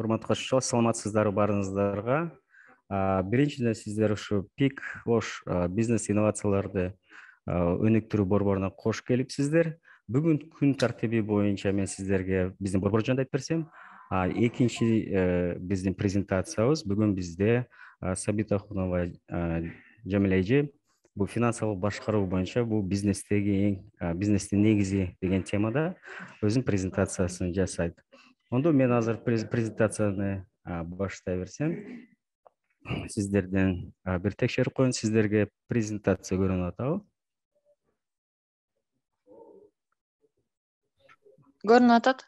Урматтуу катышуучулар, саламатсыздарбы баарыңыздарга. Биринчиден сиздер ушу пик ош бизнес инновацияларды өнүктүрүү борборуна кош келипсиздер. Бүгүн күн тартиби боюнча мен сиздерге биздин борбор жөнүндө айтып берсем, экинчи биздин презентациябыз бүгүн бизде Сабитахунова Жамиля эже бул финансылык башкаруу боюнча бул бизнестин негизи деген темада өзүнүн презентациясын жасайт. Ондо мен азыр презентацияны баштай берсем, сиздерден бир текшерип коеюн, сиздерге презентация көрүнүп атабы? Көрүнүп атат.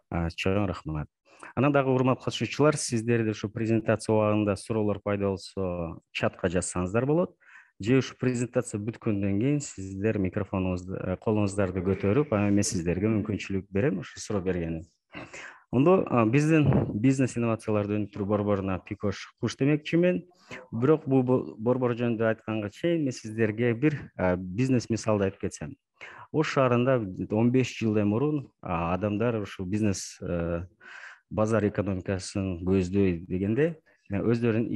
Чоң рахмат. Анан дагы урматтуу катышуучулар, сиздерде ушу презентация убагында суроолор пайда болсо, чатка жазсаңыздар болот. Же ушу презентация бүткөндөн кийин сиздер микрофонуңузду, колуңуздарды көтөрүп, мен сиздерге мүмкүнчүлүк берем ушу суроо бергенде. Ондо биздин бизнес инновацияларды өнүктүрүү борборуна пикош куш демекчимин. Бирок бул борбор жөнүндө айтканга чейин мен сиздерге бир бизнес мисалды айтып кетсем. Ош шаарында 15 жылдан мурун адамдар ушу бизнес базар экономикасын көздөй дегенде өздөрүнүн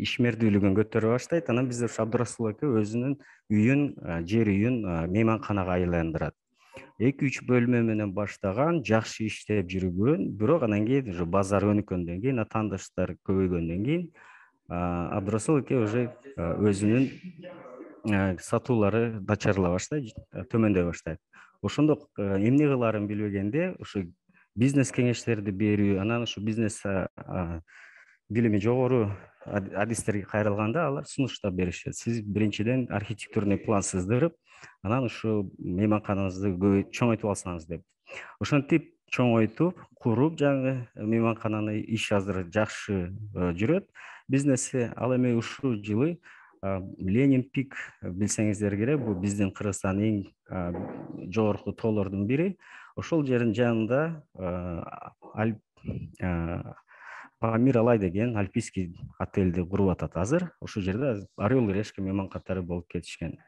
ишмердүүлүгүн көтөрө баштайт. Анан бизде ушу Абдурасул аке өзүнүн үйүн, жер үйүн мейманканага айландырат. 2-3 бөлмө менен баштаган, жакшы иштеп жүргөн, бирок анан кийин уже базар өнүккөндөн кийин, тандыштар көбөйгөндөн кийин Абдурасул аке уже өзүнүн сатуулары начарлай баштайт, төмөндөй баштайт. Ошондо эмне кылаарын билбегенде, ушу бизнес кеңештерди берүү, анан ушу бизнес билими жогору адистерге кайрылганда алар сунуштар беришет. Сиз биринчиден архитектурный план сыздырып, анан ушу мейманканаңызды чоңойтуп алсаңыз деп. Ошентип чоңойтуп, куруп, жаңы мейманкананы иш азыр жакшы жүрөт бизнеси. Ал эми ушул жылы Ленин пик билсеңиздер керек, бул биздин Кыргызстандын эң жогорку тоолордун бири. Ошол жердин жанында Памир Алай деген альпийский отельди куруп атат азыр. Ошол жерде Орел и Решка мейманкаттары болуп кетишкен.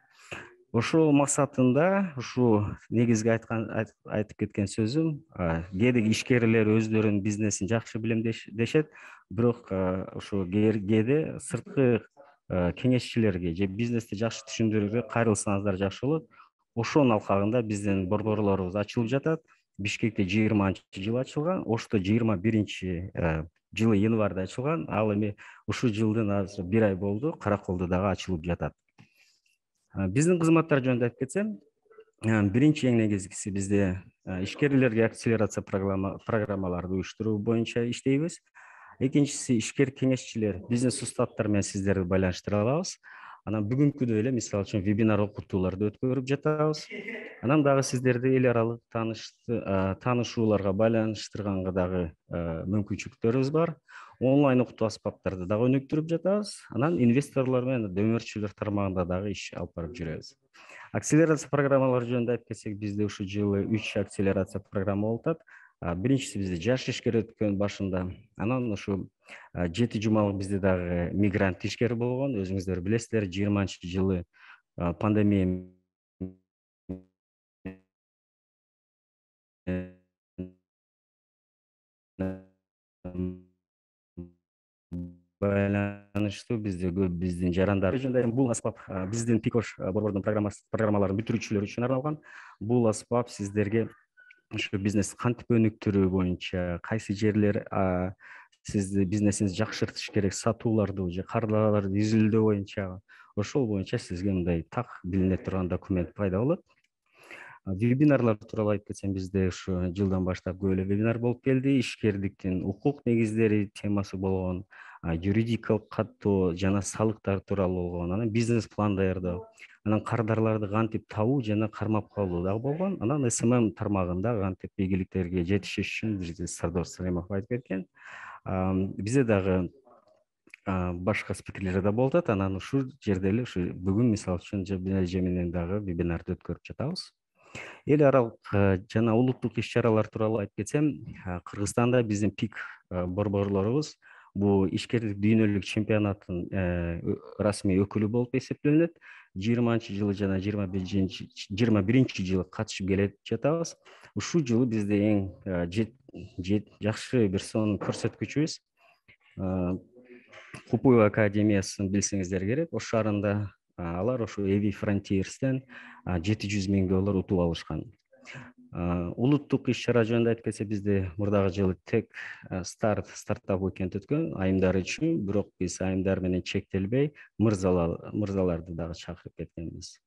Ошол максатында ушу негизги айтып кеткен сөзүм, кээде ишкерлер өздөрүнүн бизнесин жакшы билем дешет, бирок ушу кээде сырткы кеңешчилерге же бизнести жакшы түшүндүрүүгө кайрылсаңыздар жакшы болот. Ошонун алкагында биздин борборлорубуз ачылып жатат. Бишкекте 20-жылы ачылган, Ошто 21-жылы январда ачылган. Ал эми ушул жылдын азыр 1 ай болду, Караколдо дагы ачылып жатат. Биздин кызматтар жөнүндө айтып кетсем, биринчи эң негизгиси бизде ишкерлерге акселерация программаларды уюштуруу боюнча иштейбиз. Экинчиси ишкер кеңешчилер, бизнес устаттар менен сиздерди байланыштыра алабыз. Анан бүгүнкүдөй эле мисалы үчүн вебинар окутууларды өткөрүп жатабыз. Анан дагы сиздерди эл аралык таанышууларга байланыштырганга дагы мүмкүнчүлүктөрүбүз бар. Онлайн окутуу аспаптарды дагы өнүктүрүп жатабыз. Анан инвесторлор менен дөмөрчүлөр тармагында дагы иш алып барып жүрөбүз. Акселерация программалары жөнүндө айтып кетсек, бизде ушул жылы 3 акселерация программа болуп атат. Биринчиси бизде жаш ишкер өткөн башында. Анан ушу 7 жумалык бизде дагы мигрант ишкер болгон. Өзүңүздөр билесиздер, 20-жылы пандемия байланыштуу бизде көп биздин жарандар. Бул аспап биздин пикош борбордун программаларын бүтүрүүчүлөр үчүн арналган. Бул аспап сиздерге ушу бизнес кантип өнүктүрүү боюнча, кайсы жерлер сизди бизнесиңизди жакшыртыш керек, сатууларды же кардаларды изилдөө боюнча, ошол боюнча сизге мындай так билине турган документ пайда болот. Вебинарлар тууралуу айтып кетсем, бизде ушу жылдан баштап көп эле вебинар болуп келди. Ишкердиктин укук негиздери темасы болгон, юридикалык каттоо жана салыктар тууралуу болгон, анан бизнес план даярдоо, анан кардарларды кантип табуу жана кармап калуу дагы болгон. Анан СММ тармагында кантип ийгиликтерге жетишиш үчүн бизде Сардор Салимов айтып кеткен. Бизде дагы башка спикерлер да болуп атат. Анан ушул жерде эле ушу бүгүн мисалы үчүн эже менен дагы вебинарды өткөрүп жатабыз. Эл аралык жана улуттук иш-чаралар тууралуу айтып кетсем, Кыргызстанда биздин пик борборлорубуз бул ишкерлик дүйнөлүк чемпионаттын расмий өкүлү болуп эсептелет. 20-жылы жана 21-жылы катышып келе жатабыз. Ушул жылы бизде эң жакшы бир сонун көрсөткүчүбүз. Купуева академиясын билсеңиздер керек. Ош шаарында алар ошо Evi Frontiers'тен $700.000 утуп алышкан. Улуттук иш-чара жөнүндө айтып кетсек, бизде мурдагы жылы тек стартап уикенд өткөн айымдар үчүн, бирок биз айымдар менен чектелбей, мырзаларды дагы чакырып кеткенбиз.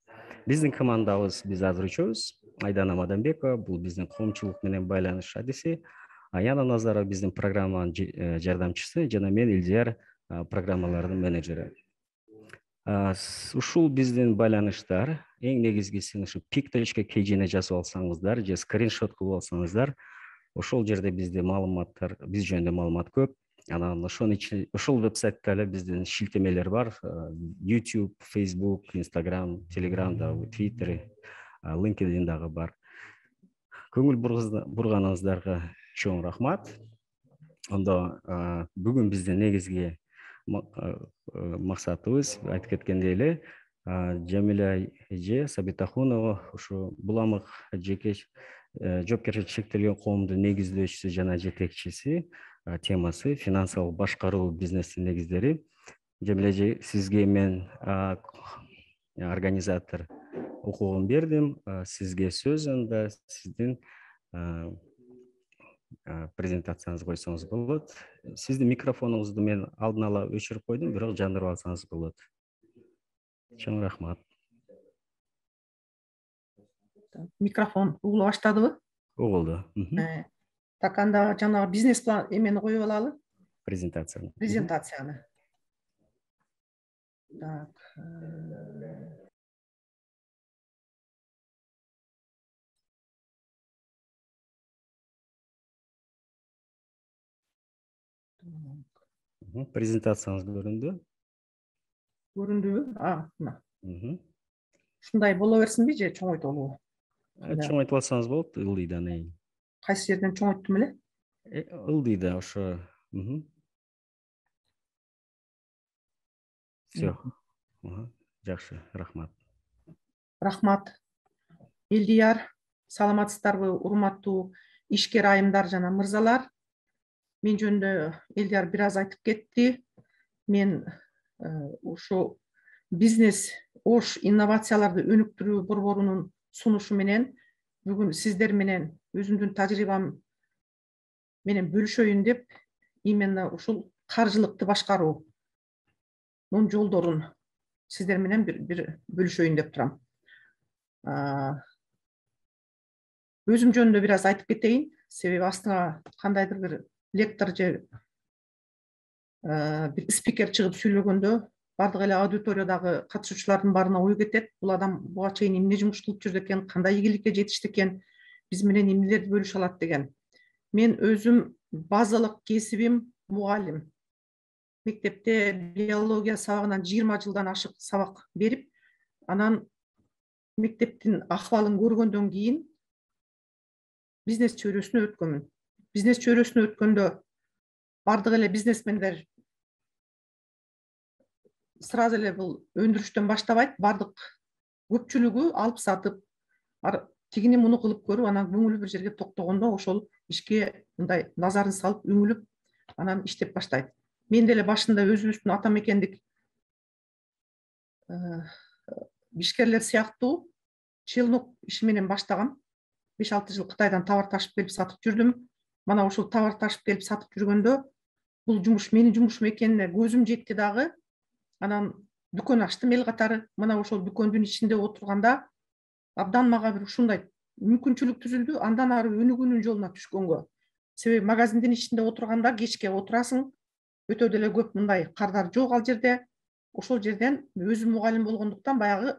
Биздин командабыз биз азыр үчөөбүз. Айдана Мадамбекова, бул биздин коомчулук менен байланыш адиси. Аяна Назарова биздин программанын жардамчысы жана мен Илдияр программалардын менеджери. Ушул биздин байланыштар эң негизгиси ушу pic.kg'не жазып алсаңыздар же скриншот кылып алсаңыздар, ошол жерде бизде маалыматтар, биз жөнүндө маалымат көп. Анан ошол вебсайтта эле биздин шилтемелер бар. YouTube, Facebook, Instagram, Telegram дагы, Twitter, LinkedIn дагы бар. Көңүл бурганыңыздарга чоң рахмат. Ондо бүгүн биздин негизги максатыбыз айтып кеткендей эле Жамиля эже Сабитахунова ушу Буламык жеке жоопкерчилиги чектелген коомдун негиздөөчүсү жана жетекчиси, темасы финансылык башкаруу бизнестин негиздери. Жамиля эже, сизге мен организатор укугун бердим. Сизге сөз, анда сиздин презентацияңызды койсоңуз болот. Сиздин микрофонуңузду мен алдын ала өчүрүп койдум, бирок жандырып алсаңыз болот. Чоң рахмат. Микрофон угула баштадыбы? Угулду. Так, анда жанагы бизнес план эмени коюп алалы? Презентацияны. Презентацияны. Так. Презентацияңыз көрүндү? Көрүндүбү? Мына. Ушундай Ушундай боло берсинби же чоңойтолуу? Чоңойтуп алсаңыз болот, ылдыйдан. Кайсы жерден чоңойттум эле? Ылдыйда ошо. Всё. Жакшы, рахмат. Рахмат. Элдияр, саламатсыздарбы, урматтуу ишкер айымдар жана мырзалар? Мен жөнүндө Элдияр бир аз айтып кетти. Мен ушу бизнес Ош инновацияларды өнүктүрүү борборунун сунушу менен бүгүн сиздер менен өзүмдүн тажрыйбам менен бөлүшөйүн деп, именно ушул каржылыкты башкаруунун жолдорун сиздер менен бир бөлүшөйүн деп турам. Өзүм жөнүндө бир аз айтып кетейин, себеби астына кандайдыр бир лектор же бир спикер чыгып сүйлөгөндө бардык эле аудиториядагы катышуучулардын баарына ой кетет. Бул адам буга чейин эмне жумуш кылып жүрдү экен, кандай ийгиликке жетишти экен, биз менен эмнелерди бөлүшө алат деген. Мен өзүм базалык кесибим мугалим. Мектепте биология сабагынан 20 жылдан ашык сабак берип, анан мектептин акыбалын көргөндөн кийин бизнес чөйрөсүнө өткөнмүн. Бизнес чөйрөсүнө өткөндө бардык эле бизнесмендер сразу эле бул өндүрүштөн баштабайт, бардык көпчүлүгү алып сатып, тигини муну кылып көрүп, анан көңүлү бир жерге токтогондо ошол ишке мындай назарын салып, үңүлүп, анан иштеп баштайт. Мен деле башында өзүбүздүн ата мекендик ишкерлер сыяктуу челнок иши менен баштагам. 5-6 жыл Кытайдан товар ташып келип сатып жүрдүм. Мана ошол товар ташып келип сатып жүргөндө бул жумуш менин жумушум экенине көзүм жетти дагы. Анан дүкөн ачтым эл катары. Мына ошол дүкөндүн ичинде отурганда абдан мага бир ушундай мүмкүнчүлүк түзүлдү, андан ары өнүгүүнүн жолуна түшкөнгө. Себеби магазиндин ичинде отурганда кечке отурасың, өтө деле көп мындай кардар жок ал жерде. Ошол жерден өзүм мугалим болгондуктан баягы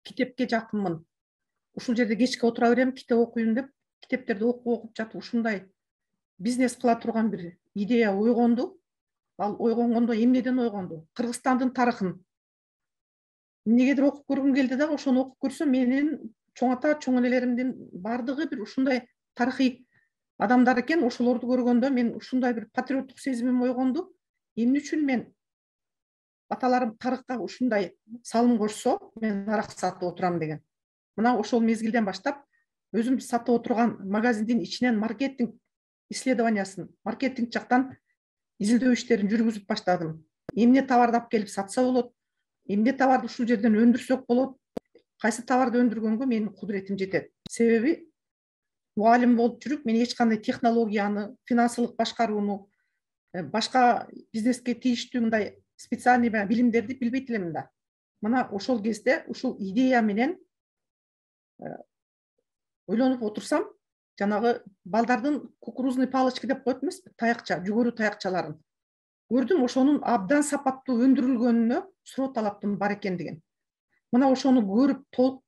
китепке жакынмын. Ушул жерде кечке отура берем, китеп окуйм деп, китептерди окуп жатып ушундай бизнес кыла турган бир идея ойгонду. Ал ойгонгондо эмнеден ойгонду? Кыргызстандын тарыхын эмнегедир окуп көргүм келди да, ошону окуп көрсөм менин чоң ата, чоң энелеримдин бардыгы бир ушундай тарыхый адамдар экен. Ошолорду көргөндө мен ушундай бир патриоттук сезимим ойгонду. Эмне үчүн мен аталарым тарыхка ушундай салым кошсо, мен арак сатып отурам деген. Мына ошол мезгилден баштап өзім сатып отырған магазиндин ичинен маркетинг исследованиясын, маркетинг жактан изилдөө иштерин жүргүзүп баштадым. Эмне товарды алып келип сатса болот, эмне товарды ушул жерден өндүрсөк болот, кайсы товарды өндүргөнгө менин кудуретим жетет. Себеби мугалим болуп жүрүп, мен эч кандай технологияны, финансылык башкарууну, башка бизнеске тийиштүү мындай специальный билимдерди билбейт элемин да. Мына ошол кезде ушул идея менен ойлонуп отурсам, жанагы балдардын кукурузный палочка деп коет эмеспи, таякча, жүгөрү таякчаларын көрдүм, ошонун абдан сапаттуу өндүрүлгөнүнө суроо талаптын бар экендигин. Мына ошону көрүп, толук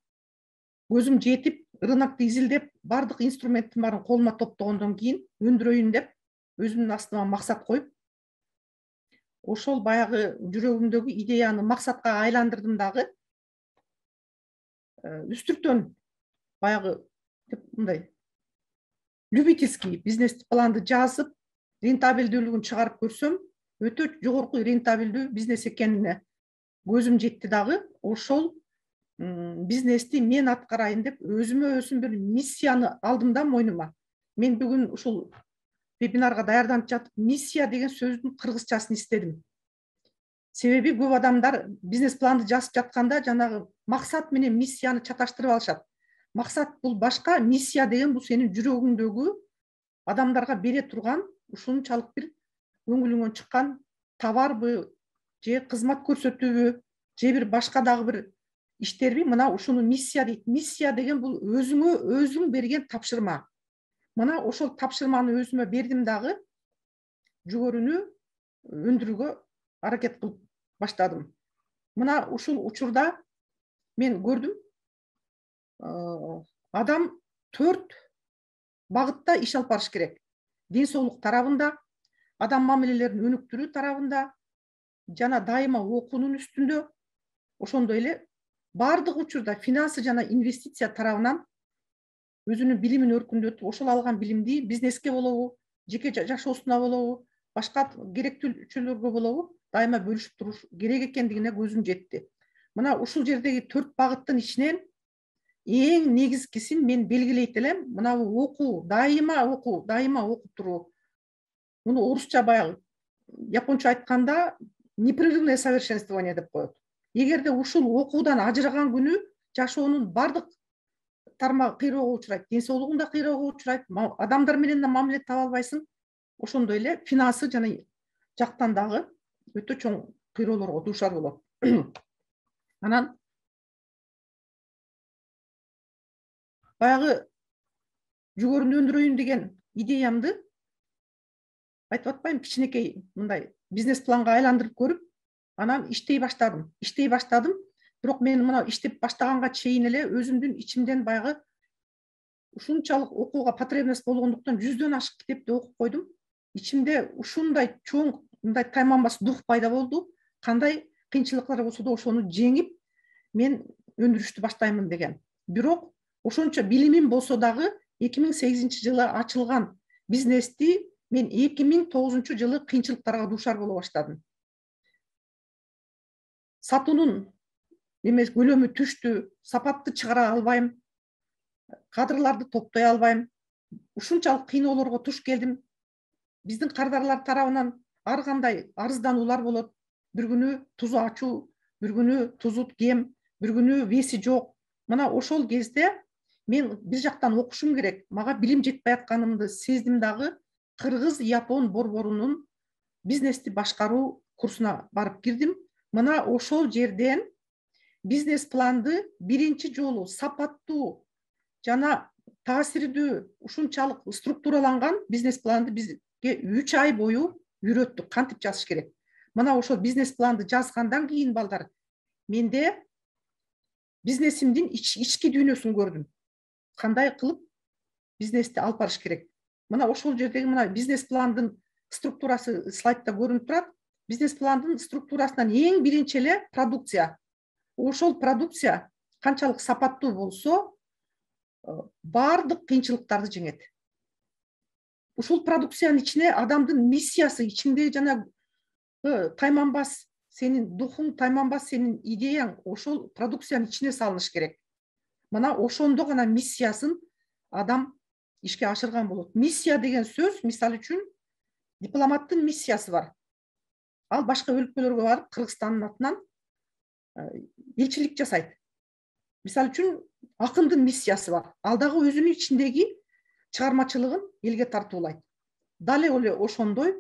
көзүм жетип, рынокты изилдеп, бардык инструменттин баарын колума топтогондон кийин өндүрөйүн деп өзүмдүн астыма максат коюп, ошол баягы жүрөгүмдөгү идеяны максатка айландырдым дагы. Үстүртөн баягы мындай любительский бизнес планды жазып, рентабелдүүлүгүн чыгарып көрсөм, өтө жогорку рентабелдүү бизнес экенине көзүм жетти дагы. Ошол бизнести мен аткарайын деп өзүм бир миссияны алдым да мойнума. Мен бүгүн ушул вебинарга даярданып жатып, миссия деген сөздүн кыргызчасын издедим. Себеби көп адамдар бизнес планды жазып жатканда жанагы максат менен миссияны чаташтырып алышат. Максат бул башка, миссия деген бул сенин жүрөгүңдөгү адамдарга бере турган ушунчалык бир көңүлүңөн чыккан товарбы же кызмат көрсөтүүбү же бир башка дагы бир иштерби. Мына ушуну миссия дейт. Миссия деген бул өзүң берген тапшырма. Мына ошол тапшырманы өзүмө бердим дагы, жүгөрүнү өндүрүүгө аракет кылып баштадым. Мына ушул учурда мен көрдүм, адам 4 багытта иш алып барыш керек. Ден соолук тарабында, адам мамилелерин өнүктүрүү тарабында, жана дайыма окуунун үстүндө, ошондой эле бардык учурда финансы жана инвестиция тарабынан өзүнүн билимин өркүндөтүп, ошол алган билимди бизнеске болобу, жеке жашоосуна болобу, башка керектүүлөргө болобу дайыма бөлүшүп туруш керек экендигине көзүм жетти. Мына ушул жердеги 4 багыттын ичинен эң негизгисин мен белгилейт элем. Мына окуу, дайыма окуп туруу. Муну орусча баягы японча айтканда непрерывное совершенствование деп коет. Эгерде ушул окуудан ажыраган күнү жашоонун бардык тармагы кыйроого учурайт, ден соолугуң да кыйроого учурайт, адамдар менен да мамиле таба албайсың. Ошондой эле финансы жана жактан дагы өтө чоң кыйроолорго дуушар болот. Анан баягы жүгөрүнү өндүрөйүн деген идеямды айтып атпайм, кичинекей мындай бизнес планга айландырып көрүп, анан иштей баштадым. Бирок мен мына иштеп баштаганга чейин эле өзүмдүн ичимден баягы ушунчалык окууга потребность болгондуктан 100дөн ашык китепти окуп койдум. Ичимде ушундай чоң, мындай тайманбас дух пайда болду. Кандай кыйынчылыктар болсо да ошону жеңип, мен өндүрүштү баштаймын деген. Бирок ошончо билимим болсо дагы 2008-жылы ачылган бизнести мен 2009-жылы кыйынчылыктарга дуушар боло баштадым. Сатуунун көлөмү түштү, сапатты чыгара албайм, кадрларды топтой албайм. Ушунчалык кыйноолорго туш келдим. Биздин кардарлар тарабынан ар кандай арыздануулар болот. Бир күнү тузу ачуу, бир күнү тузу кем, бир күнү веси жок. Мына ошол кезде мен бир жактан окушум керек. Мага билим жетпей атканымды сездим дагы, кыргыз-япон борборунун бизнести башкаруу курсуна барып кирдим. Мына ошол жерден бизнес планды биринчи жолу сапаттуу жана таасирдүү ушунчалык структураланган бизнес планды бизге 3 ай бою үйрөттү, кантип жазыш керек. Мына ошол бизнес планды жазгандан кийин балдар, менде бизнесимдин ички дүйнөсүн көрдүм. Кандай кылып бизнести алып барыш керек. Мына ошол жердеги мына бизнес пландын структурасы слайдда көрүнүп турат. Бизнес пландын структурасынан эң биринчи эле продукция. Ошол продукция канчалык сапаттуу болсо, бардык кыйынчылыктарды жеңет. Ушул продукциянын ичине адамдын миссиясы, ичиңдеги жана тайманбас сенин духуң, тайманбас сенин идеяң ошол продукциянын ичине салыныш керек. Мына ошондо гана миссиясын адам ишке ашырган болот. Миссия деген сөз, мисалы үчүн дипломаттын миссиясы бар. Ал башка өлкөлөргө барып Кыргызстандын атынан элчилик жасайт. Мисалы үчүн акындын миссиясы бар. Ал дагы өзүнүн ичиндеги чыгармачылыгын элге тартуулайт. Дал эле ошондой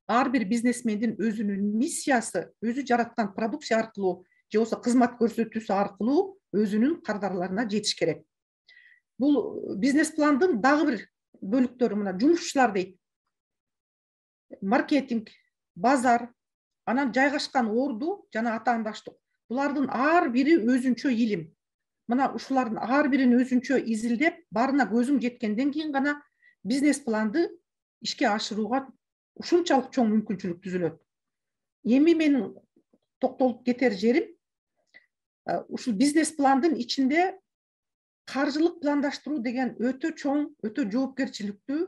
ар бир бизнесмендин өзүнүн миссиясы, өзү жараткан продукция аркылуу же болбосо кызмат көрсөтүүсү аркылуу өзүнүн кардарларына жетиш керек. Бул бизнес пландын дагы бир бөлүктөрү мына жумушчулар дейт. Маркетинг, базар, анан жайгашкан орду жана атаандаштык. Булардын ар бири өзүнчө илим. Мына ушулардын ар бирин өзүнчө изилдеп, барына көзүң жеткенден кийин гана бизнес планды ишке ашырууга ушунчалык чоң мүмкүнчүлүк түзүлөт. Эми менин токтолуп кетер жерим ушул бизнес пландын ичинде каржылык пландаштыруу деген өтө чоң, өтө жоопкерчиликтүү,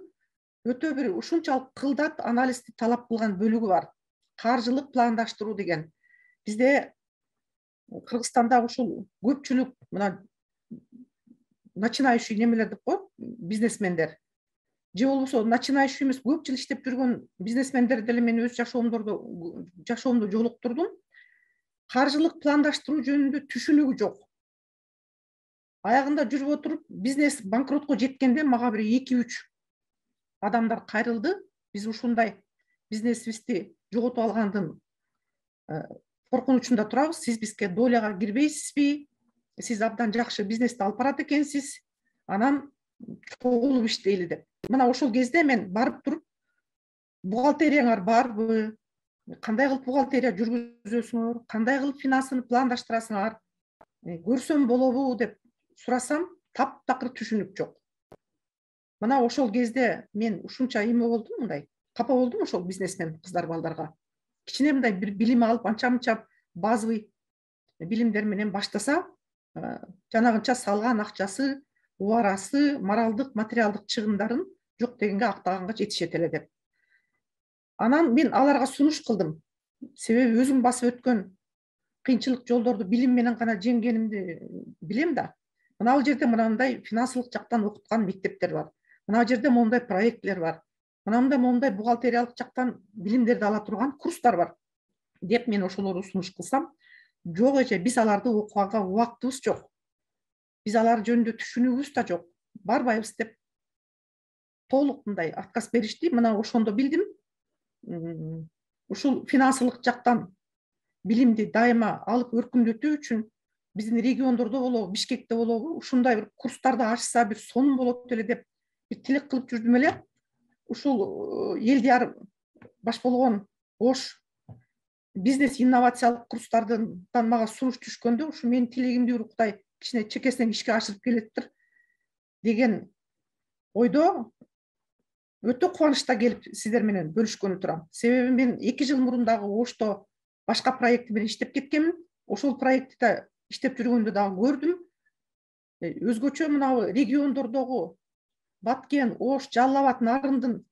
өтө бир ушунчалык кылдат анализди талап кылган бөлүгү бар. Каржылык пландаштыруу деген бизде Кыргызстанда ушул көпчүлүк мына начинающий немелер деп коет, бизнесмендер. Же болбосо начинающий эмес, көп жыл иштеп жүргөн бизнесмендер деле мен өз жашоомдо жолуктурдум. Каржылык пландаштыруу жөнүндө түшүнүгү жок. Аягында жүрүп отуруп, бизнес банкротко жеткенде мага бир 2-3 адамдар кайрылды. Биз ушундай бизнесибизди жоготуп алгандын коркунучунда турабыз. Сиз бизге доляга кирбейсизби? Сиз абдан жакшы бизнести алып барат экенсиз. Анан чогулуп иштейли деп. Мына ошол кезде мен барып туруп, бухгалтерияңар барбы? Кандай кылып бухгалтерия жүргүзөсүңөр? Кандай кылып финансыны пландаштырасыңар? Көрсөм болобу деп сурасам, таптакыр түшүнүк жок. Мына ошол кезде мен ушунча эме болдум, мындай капа болдум ошол бизнесмен кыздар балдарга. Кичине мындай бир билим алып, анча-мынча базовый билимдер менен баштаса, жанагынча салган акчасы, убарасы, моралдык, материалдык чыгымдарын жок дегенге актаганга жетишет эле деп. Анан мен аларга сунуш кылдым. Себеби өзүм басып өткөн кыйынчылык жолдорду билим менен гана жеңгенимди билем да. Мына жерде мындай финансылык жактан окуткан мектептер бар. Мына жерде мондай проектлер бар. Мондай бухгалтериялык жактан билимдерди ала турган курстар бар деп мен ошолорду сунуш кылсам, жок эже, биз аларды окуганга убактыбыз жок. Биз алар жөнүндө түшүнүгүбүз да жок. Барбайбыз деп толук мындай отказ беришти. Мына ошондо билдим. Ушул финансылык жактан билимди дайыма алып өркүндөтүү үчүн биздин региондордо болобу, Бишкекте болобу, ушундай бир курстарды ачса бир сонун болот эле деп бир тилек кылып жүрдүм эле. Ушул Элдияр баш болгон Ош бизнес инновациялык курстардан мага сунуш түшкөндө, ушу менин тилегимди бир Кудай кичине чекесинен ишке ашырып келеттир деген ойдо өтө кубанычта келип сиздер менен бөлүшкөнү турам. Себеби мен 2 жыл мурун дагы Ошто башка проект менен иштеп кеткенмин. Ошол проектте иштеп жүргөндө дагы көрдүм. Өзгөчө мына региондордогу Баткен, Ош, Жалал Абад, Нарындын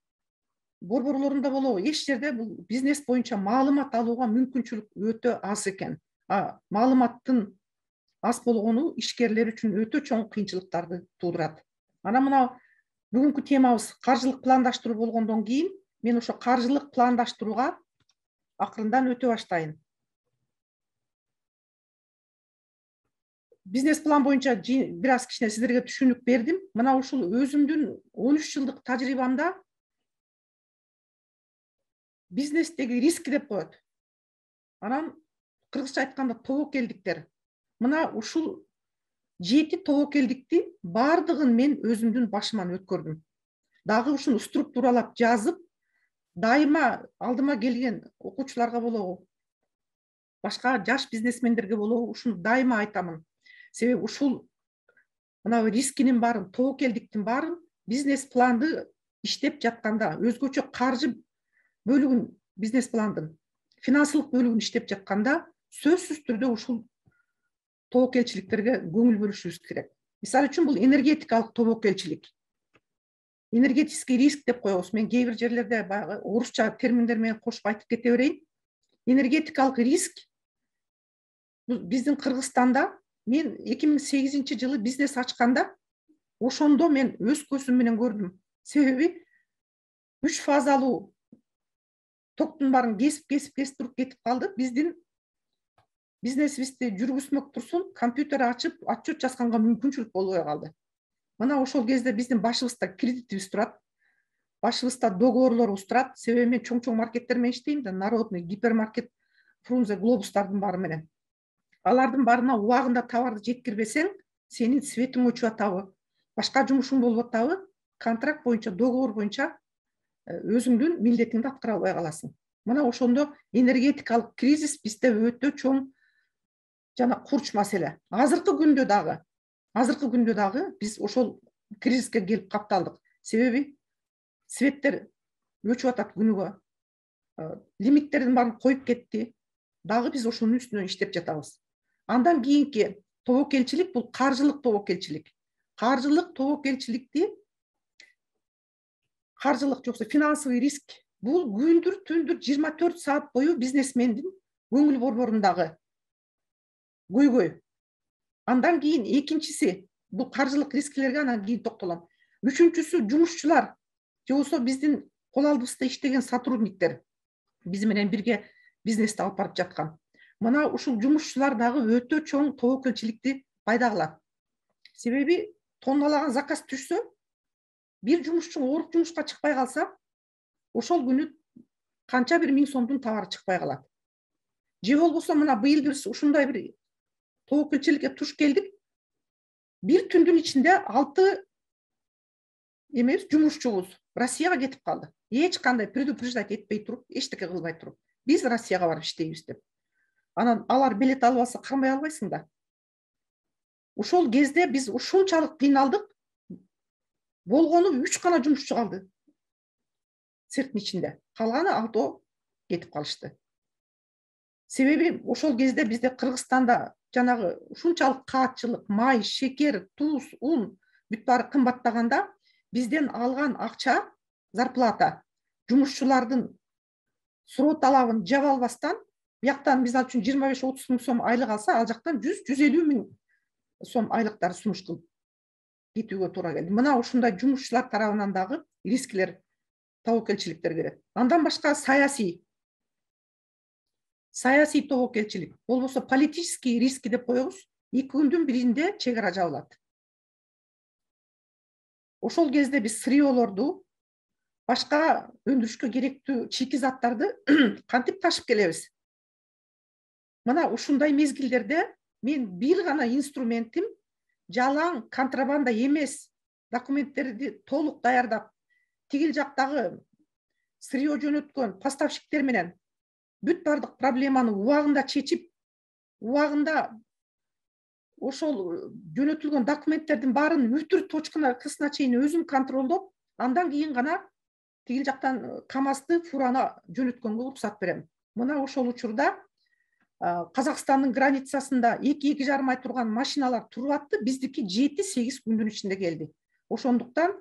борборлорунда болобу, эч жерде бул бизнес боюнча маалымат алууга мүмкүнчүлүк өтө аз экен. Маалыматтын аз болгону ишкерлер үчүн өтө чоң кыйынчылыктарды туудурат. Анан мына бүгүнкү темабыз каржылык пландаштыруу болгондон кийин мен ошо каржылык пландаштырууга акырындан өтө баштайын. Бизнес план боюнча бир аз кичине сиздерге түшүнүк бердим. Мына ушул өзүмдүн 13 жылдык тажрыйбамда бизнестеги риск деп коет. Анан кыргызча айтканда тобокелдиктер. Мына ушул 7 тобокелдикти бардыгын мен өзүмдүн башыман өткөрдүм. Дагы ушуну структуралап жазып, дайыма алдыма келген окуучуларга болобу, башка жаш бизнесмендерге болобу, ушуну дайыма айтамын. Себеби ушул мына рискинин баарын, тобокелдиктин баарын бизнес планды иштеп жатканда, өзгөчө каржы бөлүгүн, бизнес пландын финансылык бөлүгүн иштеп жатканда сөзсүз түрдө ушул тобокелчиликтерге көңүл бөлүшүбүз керек. Мисалы үчүн бул энергетикалык тобокелчилик. Энергетический риск деп коебуз. Мен кээ бир жерлерде баягы орусча терминдер менен кошуп айтып кете берейин. Энергетикалык риск биздин Кыргызстанда мен 2008 жылы бизнес ачканда ошондо мен өз көзүм менен көрдүм. Себеби 3 фазалуу токтун баарын кесип туруп кетип калды. Биздин бизнесибизди жүргүзмөк турсун компьютер ачып отчет жазганга мүмкүнчүлүк болбой калды. Мына ошол кезде биздин башыбызда кредитибиз турат, башыбызда договорлорубуз турат. Себеби мен чоң маркеттер менен иштейм да, народный, гипермаркет, Фрунзе, Глобустардын баары менен. Алардын баарына убагында товарды жеткирбесең, сенин светиң өчүп атабы, башка жумушуң болуп атабы, контракт боюнча, договор боюнча өзүңдүн милдетиңди аткара албай каласың. Мына ошондо энергетикалык кризис бизде өтө чоң жана курч маселе. Азыркы күндө дагы биз ошол кризиске келип капталдык. Себеби светтер өчүп атат күнүгө. Лимиттердин баарын коюп кетти. Дагы биз ошонун үстүнөн иштеп жатабыз. Андан кийинки тобокелчилик бул каржылык тобокелчилик. Каржылык жоксо финансовый риск. Бул күндүр түндүр 24 саат бою бизнесмендин көңүл борборундагы көйгөй. Андан кийин экинчиси бул каржылык рискилерге анан кийин токтолом. Үчүнчүсү жумушчулар, же болбосо биздин кол алдыбызда иштеген сотрудниктер, биз менен бирге бизнести алып барып жаткан. Мына ушул жумушчулар дагы өтө чоң тобокелчиликти пайда кылат. Себеби тонналаган заказ түшсө, бир жумушчу ооруп жумушка чыкпай калса, ошол күнү канча бир 1000 сомдун товары чыкпай калат. Же болбосо мына быйыл биз ушундай бир тобокелчиликке туш келдик. Бир түндүн ичинде 6 жумушчубуз Россияга кетип калды. Эч кандай предупреждать этпей туруп, эчтеке кылбай туруп. Биз Россияга барып иштейбиз деп. Анан алар билет алып алса кармай албайсың да. Ошол кезде биз ушунчалык кыйналдык. Болгону 3 гана жумушчу калды. Цехтин ичинде. Калганы 6 кетип калышты. Себеби ошол кезде бизде Кыргызстанда жанагы ушунчалык каатчылык, май, шекер, туз, ун бүт баары кымбаттаганда бизден алган акча, зарплата жумушчулардын суроо талабын жаба албастан, бияктан биз ал үчүн 25-30 миң сом айлык алса, ал жактан 100-150 миң сом айлыктар сунуш кылып кетүүгө туура келди. Мына ушундай жумушчулар тарабынан дагы рискилер, тобокелчиликтер келет. Андан башка саясий тобокелчилик, болбосо политический риски деп коебуз. 2 күндүн биринде чек ара жабылат. Ошол кезде биз сырьеолорду, башка өндүрүшкө керектүү чийки заттарды кантип ташып келебиз? Мына ушундай мезгилдерде мен бир гана инструментим жалаң контрабанда эмес документтерди толук даярдап, тигил жактагы сырье жөнөткөн поставщиктер менен бүт бардык проблеманы убагында чечип, убагында ошол жөнөтүлгөн документтердин баарын үтүр точкасына чейин өзүм контролдоп, андан кийин гана тигил жактан КамАЗды, фураны жөнөткөнгө уруксат берем. Мына ошол учурда Казакстандын границасында 2-2,5 ай турган машиналар туруп атты, биздики 7-8 күндүн ичинде келди. Ошондуктан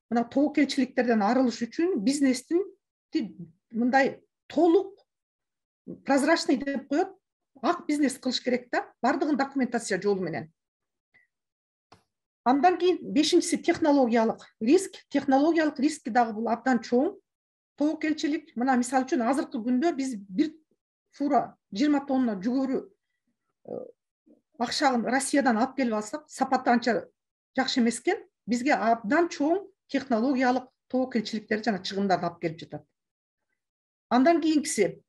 мына тобокелчиликтерден арылыш үчүн бизнестин мындай толук прозрачный деп коет, ак бизнес кылыш керек да, бардыгын документация жолу менен. Андан кийин 5-инчиси технологиялык риск. Технологиялык риски дагы бул абдан чоң. Тобокелчилик, мына мисалы үчүн азыркы күндө биз бир фура 20 тонна жүгөрү акчагын Россиядан алып келип алсак, сапаты анча жакшы эмес экен, бизге абдан чоң технологиялык тобокелчиликтер жана чыгымдарды алып келип жатат. Андан кийинкиси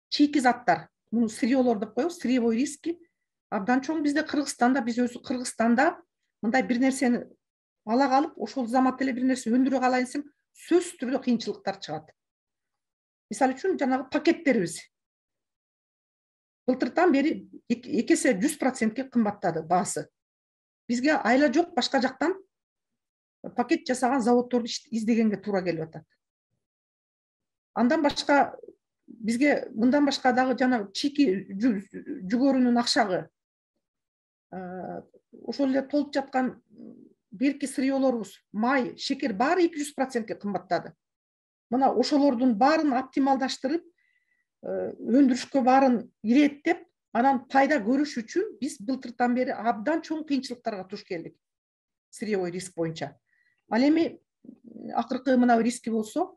чийки заттар, муну сырьеолор деп коебуз, сырьевой риски абдан чоң. Бизде Кыргызстанда, биз өзү Кыргызстанда мындай бир нерсени ала калып, ошол замат эле бир нерсе өндүрө калайын десең, сөзсүз түрдө кыйынчылыктар чыгат. Мисалы үчүн жанагы пакеттерибиз былтыртан бери 2 эсе 100%ке кымбаттады баасы. Бизге айла жок, башка жактан пакет жасаган заводдорду издегенге туура келип атат. Андан башка бизге мындан башка дагы жана чийки жүгөрүнүн акчагы ошол эле толуп жаткан берки сырьеолорубуз, май, шекер баары 200%ке кымбаттады. Мына ошолордун баарын оптималдаштырып, өндүрүшкө баарын иреттеп, анан пайда көрүш үчүн биз былтыртан бери абдан чоң кыйынчылыктарга туш келдик. сырьевой риск боюнча. Ал эми акыркы мына риски болсо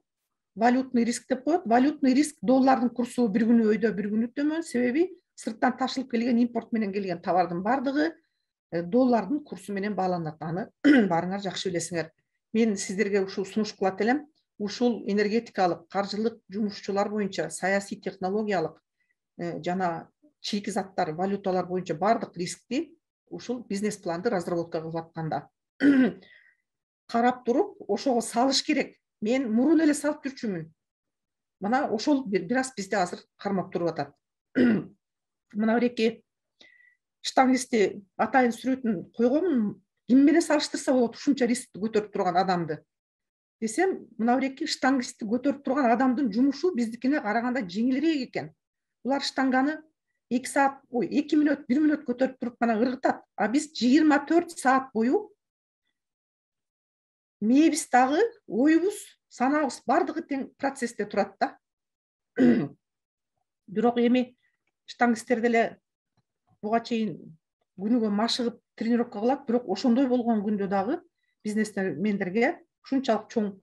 валютный риск деп коет. Валютный риск доллардын курсу бир күнү өйдө, бир күнү төмөн. Себеби сырттан ташылып келген, импорт менен келген товардын бардыгы доллардын курсу менен бааланат. Аны баарыңар жакшы билесиңер. Мен сиздерге ушул сунуш кылат элем. Ушул энергетикалык, каржылык жумушчулар боюнча, саясий, технологиялык жана чийки заттар, валюталар боюнча бардык рискти ушул бизнес планды разработка кылып атканда карап туруп, ошого салыш керек. Мен мурун эле салып жүрчүмүн. Мына ошол бир аз бизде азыр кармап туруп атат. Мына бир штангисти атайын сүрөтүн койгонмун. Ким менен салыштырса болот ушунча рискти көтөрүп турган адамды десем, мына бир штангисти көтөрүп турган адамдын жумушу биздикине караганда жеңилирээк экен. Булар штанганы 2 саат, 2 мүнөт, 1 мүнөт көтөрүп туруп гана ыргытат. А биз 24 саат бою мээбиз дагы, оюбуз, санабыз бардыгы тең процессте турат да. Бирок эми штангистер деле буга чейин күнүгө машыгып тренировка кылат, бирок ошондой болгон күндө дагы бизнесмендерге ушунчалык чоң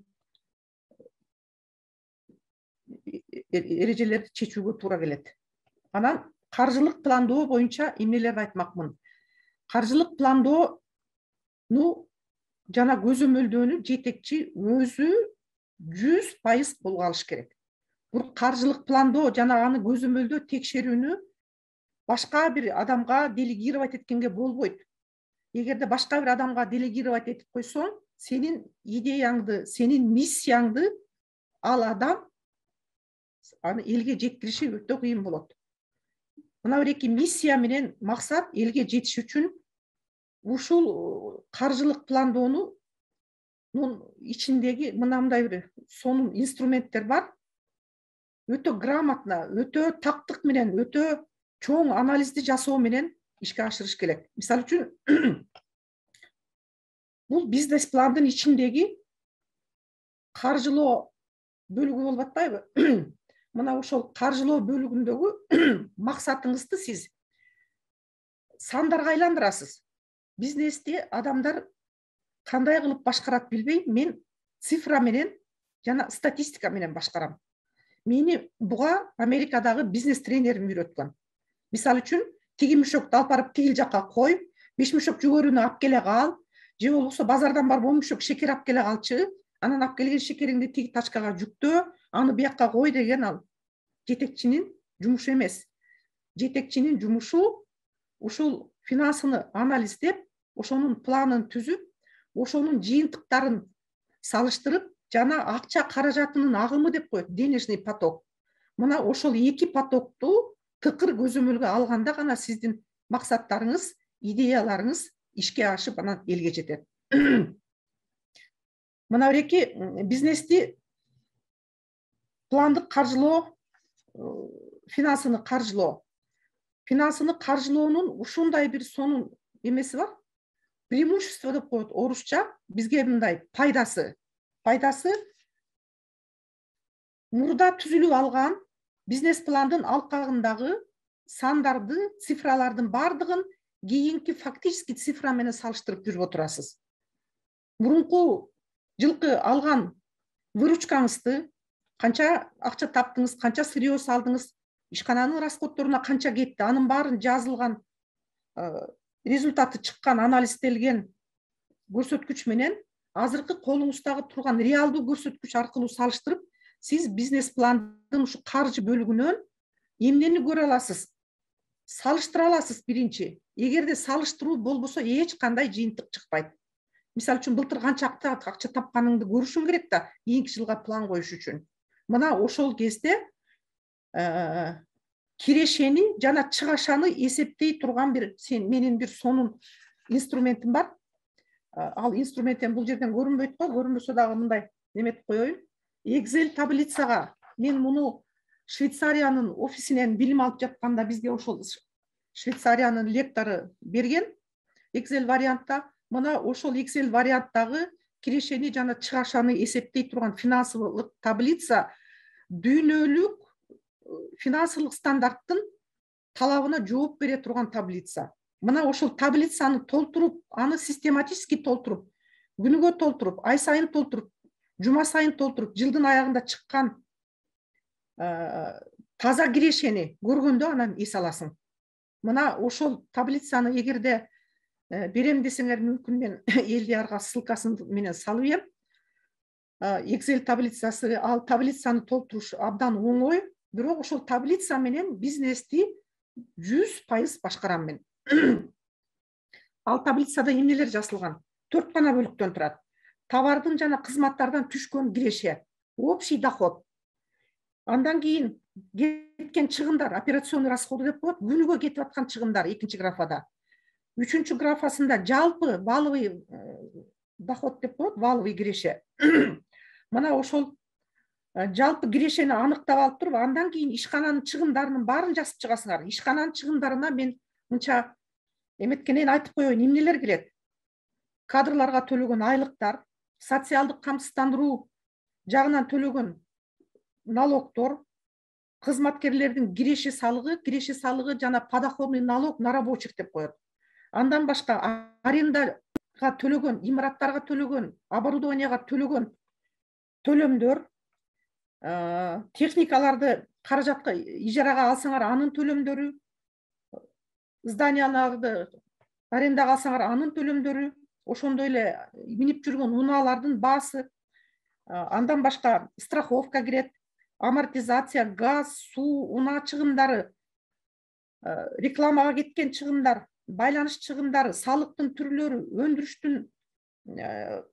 эрежелерди чечүүгө туура келет. Анан каржылык пландоо боюнча эмнелерди айтмакмын. Каржылык пландоону жана көзөмөлдөөнү жетекчи өзү 100% колго алыш керек. Бул каржылык пландоо жана аны көзөмөлдөө, текшерүүнү башка бир адамга делегировать эткенге болбойт. Эгерде башка бир адамга делегировать этип койсоң, сенин идеяңды, сенин миссияңды ал адам аны элге жеткириши өтө кыйын болот. Мына бир миссия менен максат элге жетиш үчүн ушул каржылык пландоонун ичиндеги мындай бир сонун инструменттер бар. Өтө грамотно, өтө тактык менен, өтө чоң анализди жасоо менен ишке ашырыш керек. Мисалы үчүн бул бизнес пландын ичиндеги каржылоо бөлүгү болуп атпайбы? Мына ошол каржылоо бөлүгүндөгү максатыңызды сиз сандарга айландырасыз. Бизнести адамдар кандай кылып башкарат билбейм, мен цифра менен жана статистика менен башкарам. Мени буга Америкадагы бизнес тренерим үйрөткөн. Мисалы үчүн, тиги мүшөктү алып барып тигил жакка кой, 5 мүшөк жүгөрүнү алып келе кал, же болбосо базардан барып 10 мүшөк шекер алып келе калчы, анан алып келген шекериңди тиги тачкага жүктөө, аны буякка кой деген ал жетекчинин жумушу эмес. Жетекчинин жумушу ушул финансыны анализдеп, ошонун планын түзүп, ошонун жыйынтыктарын салыштырып, жана акча каражатынын агымы деп коет, денежный поток. Мына ошол 2 потокту тыкыр көзөмөлгө алганда гана сиздин максаттарыңыз, идеяларыңыз ишке ашып, анан элге жетет. Мына бир бизнести пландык каржылоо, финансыны каржылоо. Финансыны каржылоонун ушундай бир сонун эмеси бар. Преимущество деп коет орусча, бизге мындай пайдасы. Пайдасы мурда түзүлүп алган бизнес пландын алкагындагы сандарды, цифралардын бардыгын кийинки фактически цифра менен салыштырып жүрүп отурасыз. Мурунку жылкы алган выручкаңызды, канча акча таптыңыз, канча сырье салдыңыз, ишкананын расходторуна канча кетти, анын баарын жазылган, результаты чыккан, анализделген көрсөткүч менен азыркы колуңуздагы турган реалдуу көрсөткүч аркылуу салыштырып, сиз бизнес пландын ушу каржы бөлүгүнөн эмнени көрө аласыз? Салыштыра аласыз биринчи. Эгерде салыштыруу болбосо эч кандай жыйынтык чыкпайт. Мисалы үчүн былтыр канча акча тапканыңды көрүшүң керек да, кийинки жылга план коюш үчүн. Мына ошол кезде кирешени жана чыгашаны эсептей турган менин бир сонун инструментим бар. Ал инструментен бул жерден көрүнбөйт го, көрүнбөсө дагы мындай неметип коеюн. Excel таблицага мен муну Швейцариянын офисинен билим алып жатканда бизге ошол Швейцариянын лектору берген Excel вариантта. Мына ошол Excel варианттагы кирешени жана чыгашаны эсептей турган финансылык таблица дүйнөлүк финансылык стандарттын талабына жооп бере турган таблица. мына ошол таблицаны толтуруп, аны систематически толтуруп, күнүгө толтуруп, ай сайын толтуруп, жума сайын толтуруп, жылдын аягында чыккан таза кирешени көргөндө анан эс аласың. Мына ошол таблицаны эгерде берем десеңер мүмкүн мен Элдиярга ссылкасын менен салып ийем. Excel таблицасы, ал таблицаны толтуруш абдан оңой, бирок ошол таблица менен бизнести 100% башкарам мен. Ал таблицада эмнелер жазылган? 4 гана бөлүктөн турат. Товардын жана кызматтардан түшкөн киреше, общий доход. Андан кийин кеткен чыгымдар, операционный расходы деп коет, күнүгө кетип аткан чыгымдар экинчи графада. Үчүнчү графасында жалпы валовый доход деп коет, валовый киреше. Мына ошол жалпы кирешени аныктап алып туруп, андан кийин ишкананын чыгымдарынын баарын жазып чыгасыңар. Ишкананын чыгымдарына мен мынча эметкенен айтып коеюн, эмнелер кирет? Кадрларга төлөгөн айлыктар, социалдык камсыздандыруу жагынан төлөгөн налогдор, кызматкерлердин киреше салыгы жана подоходный налог на рабочих деп коет. Андан башка арендага төлөгөн, имараттарга төлөгөн, оборудованияга төлөгөн төлөмдөр, техникаларды каражатка ижарага алсаңар анын төлөмдөрү, зданияларды арендага алсаңар анын төлөмдөрү, ошондой эле минип жүргөн унаалардын баасы, андан башка страховка кирет, амортизация, газ, суу, унаа чыгымдары, рекламага кеткен чыгымдар, байланыш чыгымдары, салыктын түрлөрү, өндүрүштүн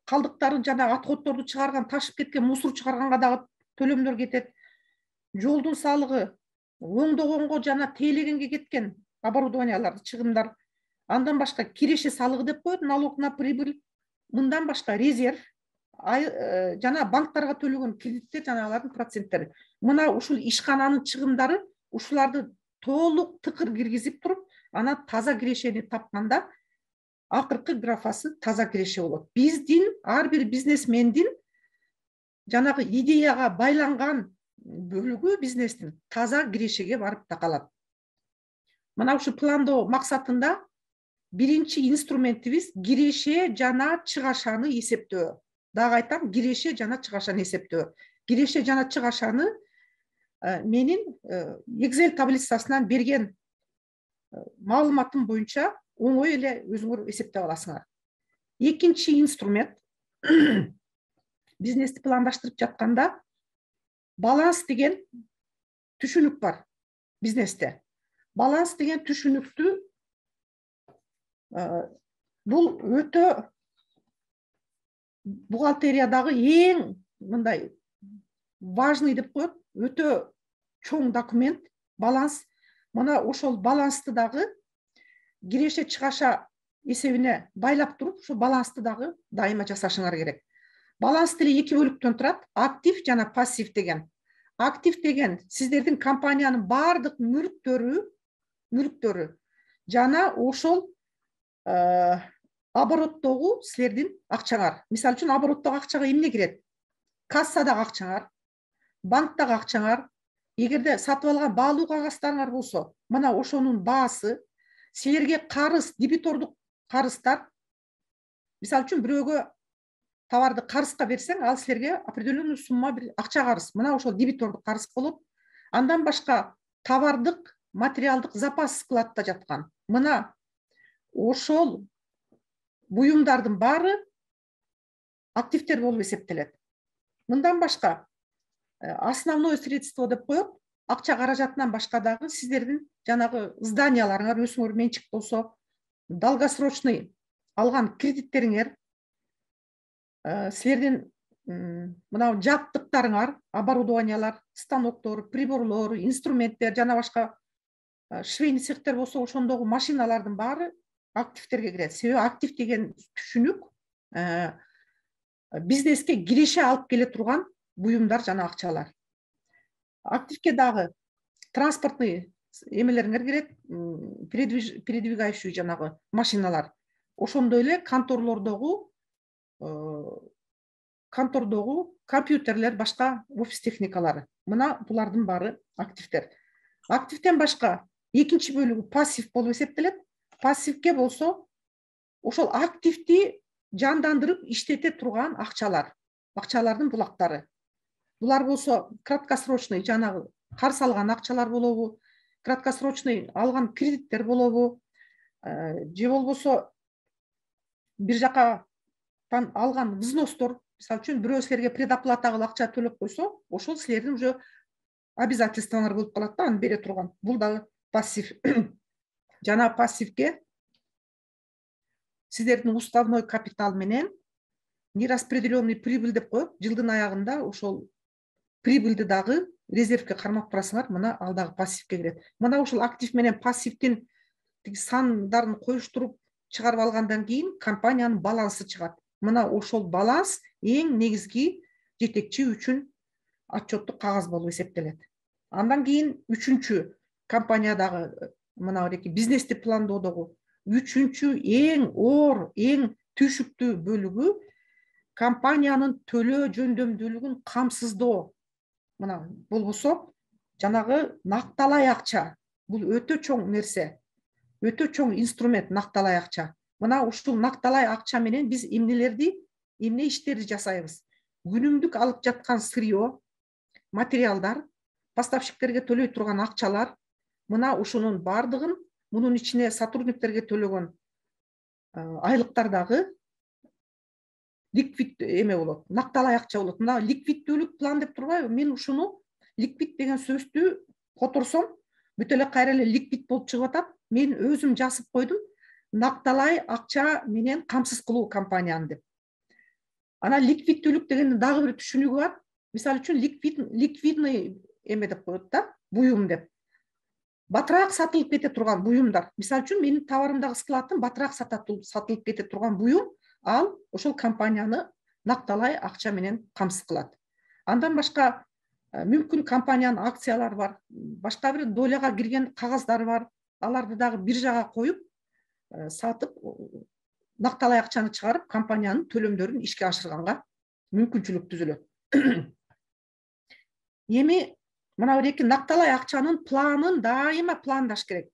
калдыктары жана отходдорду чыгарган, ташып кеткен мусор чыгарганга дагы төлөмдөр кетет. Жолдун салыгы, оңдогонго жана тейлегенге кеткен оборудованияларды чыгымдар. Андан башка киреше салыгы деп коет, налог на прибыль. Мындан башка резерв, жана банктарга төлөгөн кредиттер жана алардын проценттери. Мына ушул ишкананын чыгымдары ушуларды толук тыкыр киргизип туруп, анан таза кирешени тапканда акыркы графасы таза киреше болот. Биздин ар бир бизнесмендин жанагы идеяга байланган бөлүгү бизнестин таза кирешеге барып такалат. Мына ушу пландоо максатында биринчи инструментибиз киреше жана чыгашаны эсептөө. Дагы айтам, киреше жана чыгашаны эсептөө. Киреше жана чыгашаны менин Excel таблицасынан берген маалыматым боюнча оңой эле өзүңөр эсептеп аласыңар. Экинчи инструмент бизнести пландаштырып жатканда баланс деген түшүнүк бар бизнесте. Баланс деген түшүнүктү бул өтө бухгалтериядагы эң мындай важный деп коет, өтө чоң документ, баланс. Мына ошол балансты дагы киреше чыгаша эсебине байлап туруп, ошо балансты дагы дайыма жасашыңар керек. Баланс тили 2 бөлүктөн турат, актив жана пассив деген. Актив деген сиздердин компаниянын бардык мүлктөрү жана ошол обороттогу силердин акчаңар. Мисалы үчүн обороттогу акчага эмне кирет? Кассадагы акчаңар, банктагы акчаңар, эгерде сатып алган баалуу кагаздарыңар болсо, мына ошонун баасы, силерге карыз, дебитордук карыздар. Мисалы үчүн бирөөгө товарды карызга берсең, ал силерге определенный сумма бир акча карыз. Мына ошол дебитордук карыз болот. Андан башка товардык, материалдык запас складта жаткан. Мына ошол буюмдардын баары активдер болуп эсептелет. Мындан башка основное средство деп коет, акча каражатынан башка дагы сиздердин жанагы зданияларыңар, өзүңөр менчик болсо, долгосрочный алган кредиттериңер, силердин мына жабдыктарыңар, оборудованиялар, станоктор, приборлор, инструменттер жана башка швейный цехтер болсо, ошондогу машиналардын баары активтерге кирет. Себеби актив деген түшүнүк бизнеске киреше алып келе турган буюмдар жана акчалар. Активке дагы транспортный эмелериңер кирет, передвигающий жанагы машиналар. Ошондой эле контордогу компьютерлер, башка офис техникалары. Мына булардын баары активтер. Активтен башка экинчи бөлүгү пассив болуп эсептелет. пассивке болсо ошол активди жандандырып иштете турган акчалардын булактары. Булар болсо краткосрочный жанагы карыз алган акчалар болобу, краткосрочный алган кредиттер болобу, же болбосо бир жакка алган взностор. Мисалы үчүн бирөө силерге предоплата кылып акча төлөп койсо, ошол силердин уже обязательствоңор болуп калат да, аны бере турган. Бул дагы пассив. Жана пассивке сиздердин уставной капитал менен нераспределенный прибыль деп коюп, жылдын аягында ошол прибыльди дагы резервке кармап турасыңар. Мына ал дагы пассивке кирет. Мына ушул актив менен пассивдин сандарын коюштуруп чыгарып алгандан кийин компаниянын балансы чыгат. Мына ошол баланс эң негизги жетекчи үчүн отчеттук кагаз болуп эсептелет. Андан кийин үчүнчү компаниядагы мына эки бизнести пландоодогу үчүнчү эң оор, эң түйшүктүү бөлүгү компаниянын төлөө жөндөмдүүлүгүн камсыздоо. Мына болбосо жанагы накталай акча. Бул өтө чоң нерсе. Өтө чоң инструмент накталай акча. Мына ушул накталай акча менен биз эмне иштерди жасайбыз. Күнүмдүк алып жаткан сырье, материалдар, поставщиктерге төлөй турган акчалар, мына ушунун бардыгын, мунун ичине сотрудниктерге төлөгөн айлыктар дагы ликвид эме болот, накталай акча болот. Мына ликвиддүүлүк план деп турбайбы? Мен ушуну ликвид деген сөздү которсом, бүт эле кайра эле ликвид болуп чыгып атат. Мен өзүм жазып койдум. Накталай акча менен камсыз кылуу компанияны деп. Ана ликвиддүүлүк дегендин дагы бир түшүнүгү бар. Мисалы үчүн ликвидный эме деп коет да, буюм деп. Батыраак сатылып кете турган буюмдар. Мисалы үчүн менин товарымдагы складтын батыраак сатылып кете турган буюм, ал ошол компанияны накталай акча менен камсыз кылат. Андан башка мүмкүн компаниянын акциялары бар, башка бир доляга кирген кагаздары бар. Аларды дагы биржага коюп, сатып, накталай акчаны чыгарып, компаниянын төлөмдөрүн ишке ашырганга мүмкүнчүлүк түзүлөт. Эми мына бир эки накталай акчанын планын дайыма пландаш керек.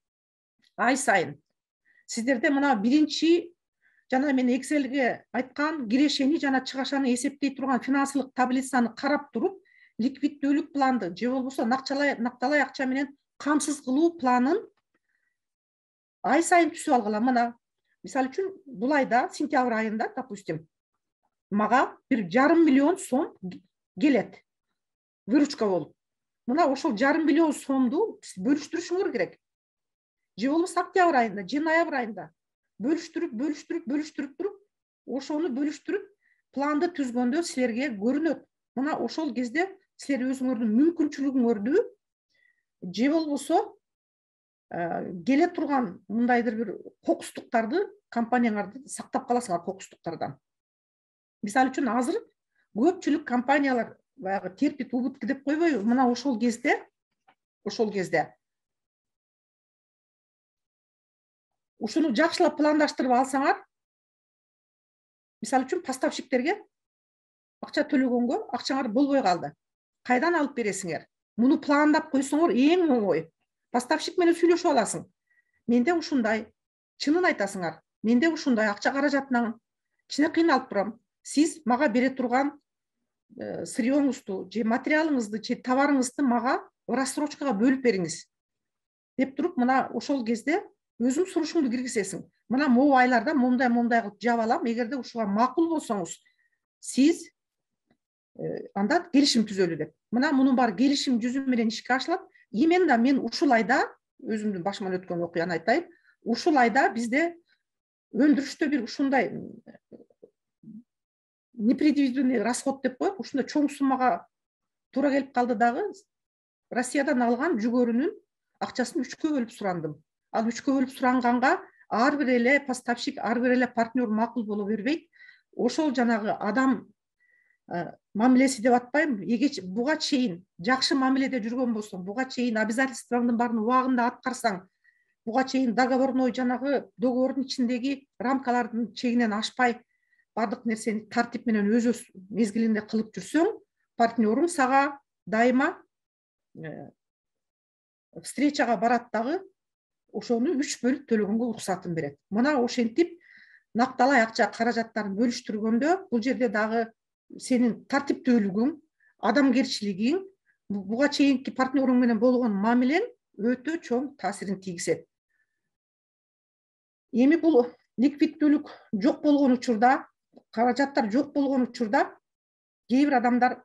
Ай сайын. Сиздерде мына биринчи жана мен Excel'ге айткан кирешени жана чыгашаны эсептей турган финансылык таблицаны карап туруп, ликвиддүүлүк планды же болбосо накталай акча менен камсыз кылуу планын ай сайын түзүп алгыла. Мына мисалы үчүн бул айда, сентябрь айында, допустим, мага 1,5 миллион сом келет. Выручка болуп. Мына ошол 1,5 миллион сомду бөлүштүрүшүңөр керек. Же болбосо октябрь айында, же ноябрь айында бөлүштүрүп туруп, ошону бөлүштүрүп планды түзгөндө силерге көрүнөт. Мына ошол кезде силер өзүңөрдүн мүмкүнчүлүгүңөрдү же болбосо келе турган мындайдыр бир кокустуктарды, компанияңарды сактап каласыңар кокустуктардан. Мисалы үчүн азыр көпчүлүк компаниялар баягы терпит убытка деп койбойбу? Мына ошол кезде ушуну жакшылап пландаштырып алсаңар, мисалы үчүн поставщиктерге акча төлөгөнгө акчаңар болбой калды. Кайдан алып бересиңер? Муну пландап койсоңор эң оңой. Поставщик менен сүйлөшүп аласың. Менде ушундай, чынын айтасыңар. Менде ушундай акча каражатынан кичине кыйналып турам. Сиз мага бере турган сырьеңузду, же материалыңызды, же товарыңызды мага рассрочкага бөлүп бериңиз. Деп туруп, мына ошол кезде өзүң сурушуңду киргизесиң. Мына могу айларда момдай кылып жаап алам. Эгерде ушуга макул болсоңуз, сиз анда келишим түзөлү деп. Мына мунун баары келишим жүзү менен ишке ашылат. Именно мен ушул айда, өзүмдүн башыман өткөн окуяны айтайын, ушул айда бизде өндүрүштө бир ушундай непредвиденный расход деп коет, ушундай чоң суммага туура келип калды дагы. Россиядан алган жүгөрүнүн акчасын 3кө бөлүп сурандым. Ал 3кө бөлүп суранганга ар бир эле поставщик, ар бир эле партнер макул боло бербейт. Ошол жанагы адам мамилеси деп атпайм, буга чейин жакшы мамиледе жүргөн болсоң, буга чейин обязательствоңдун баарын убагында аткарсаң, буга чейин договорной жанагы договордун ичиндеги рамкалардын чегинен ашпай бардык нерсени тартип менен өз мезгилинде кылып жүрсөң, партнерың сага дайыма встречага барат дагы ошону 3 бөлүп төлөгөнгө уруксатын берет. Мына ошентип накталай акча каражаттарын бөлүштүргөндө бул жерде дагы сенин тартиптүүлүгүң, адамгерчилигиң, буга чейинки партнерың менен болгон мамилең өтө чоң таасирин тийгизет. Эми бул ликвиддүүлүк жок болгон учурда, каражаттар жок болгон учурда кээ бир адамдар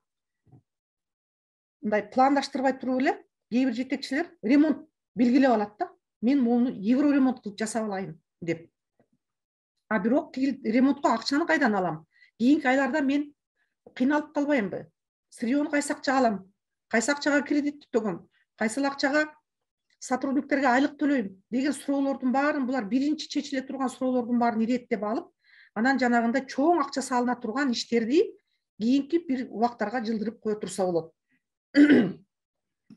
мындай пландаштырбай туруп эле, кээ бир жетекчилер ремонт белгилеп алат да. Мен муну евро ремонт кылып жасап алайын деп. А бирок тиги ремонтко акчаны кайдан алам? Кийинки айларда мен кыйналып калбайынбы? Сырьёну кайсы акчага алам? Кайсы акчага кредитти төгөм? Кайсыл акчага сотрудниктерге айлык төлөйм деген суроолордун баарын, булар биринчи чечиле турган суроолордун баарын иреттеп алып, анан жанагындай чоң акча салына турган иштерди кийинки бир убактарга жылдырып кое турса болот.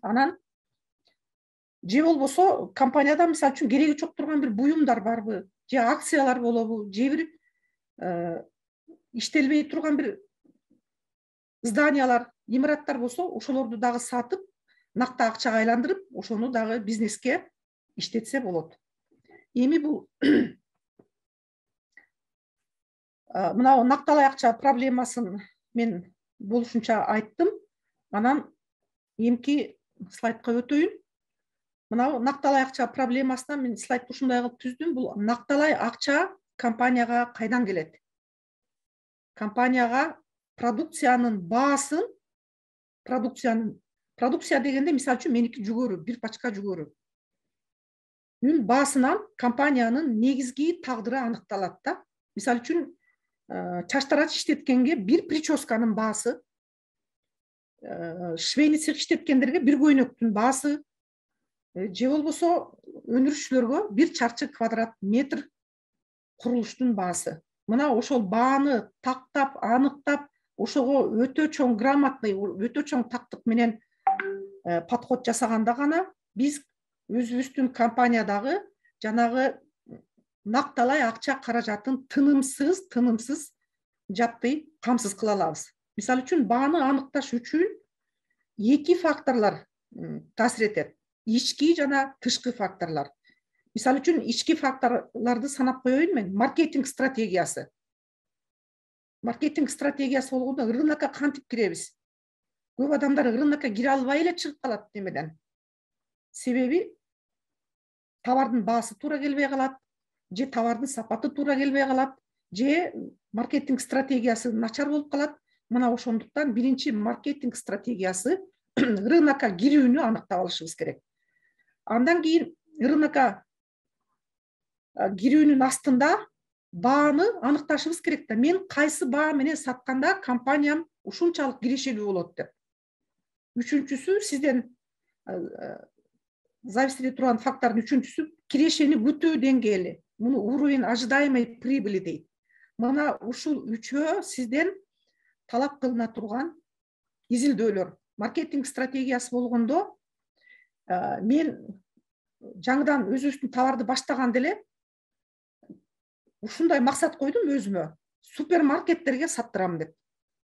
Анан же болбосо компанияда мисалы үчүн кереги чок турган бир буюмдар барбы, же акциялар болобу, же бир иштелбей турган бир зданиялар, имараттар болсо, ошолорду дагы сатып, накта акчага айландырып, ошону дагы бизнеске иштетсе болот. Эми бул мына накталай акча проблемасын мен болушунча айттым. Анан эмки слайдка өтөйүн. Мына накталай акча проблемасына мен слайд ушундай кылып түздүм. Бул накталай акча компанияга кайдан келет? Компанияга продукциянын баасын, продукция дегенде мисалы үчүн меники жүгөрү, бир пачка жүгөрү. Үн баасынан компаниянын негизги тагдыры аныкталат да. Мисалы үчүн чач тарач иштеткенге бир прическанын баасы, швейный цех иштеткендерге бир көйнөктүн баасы, же болбосо өндүрүшчүлөргө бир чарчы квадрат метр курулуштун баасы. Мына ошол бааны тактап, аныктап, ошого өтө чоң грамотный, өтө чоң тактык менен подход жасаганда гана биз өзүбүздүн компаниядагы жанагы накталай акча каражатын тынымсыз жаппай камсыз кыла алабыз. Мисалы үчүн бааны аныкташ үчүн эки факторлор таасир этет. Ички жана тышкы факторлор. Мисалы үчүн ички факторлорду санап коеюн мен. Маркетинг стратегиясы. Маркетинг стратегиясы болгондо рынокко кантип киребиз? Көп адамдар рынокко кире албай эле чыгып калат немеден. Себеби товардын баасы туура келбей калат, же товардын сапаты туура келбей калат, же маркетинг стратегиясы начар болуп калат. Мына ошондуктан биринчи маркетинг стратегиясы рынокко кирүүнү аныктап алышыбыз керек. Андан кийин рынокко кирүүнүн астында бааны аныкташыбыз керек да. Мен кайсы баа менен сатканда компаниям ушунчалык кирешелүү болот деп. Үчүнчүсү сизден зависит этип турган фактордун үчүнчүсү кирешени күтүү деңгээли. Муну уровень ожидаемой прибыли дейт. Мына ушул үчөө сизден талап кылына турган изилдөөлөр. Маркетинг стратегиясы болгондо мен жаңыдан өзүбүздүн товарды баштаганда эле ушундай максат койдум өзүмө. Супермаркеттерге саттырам деп.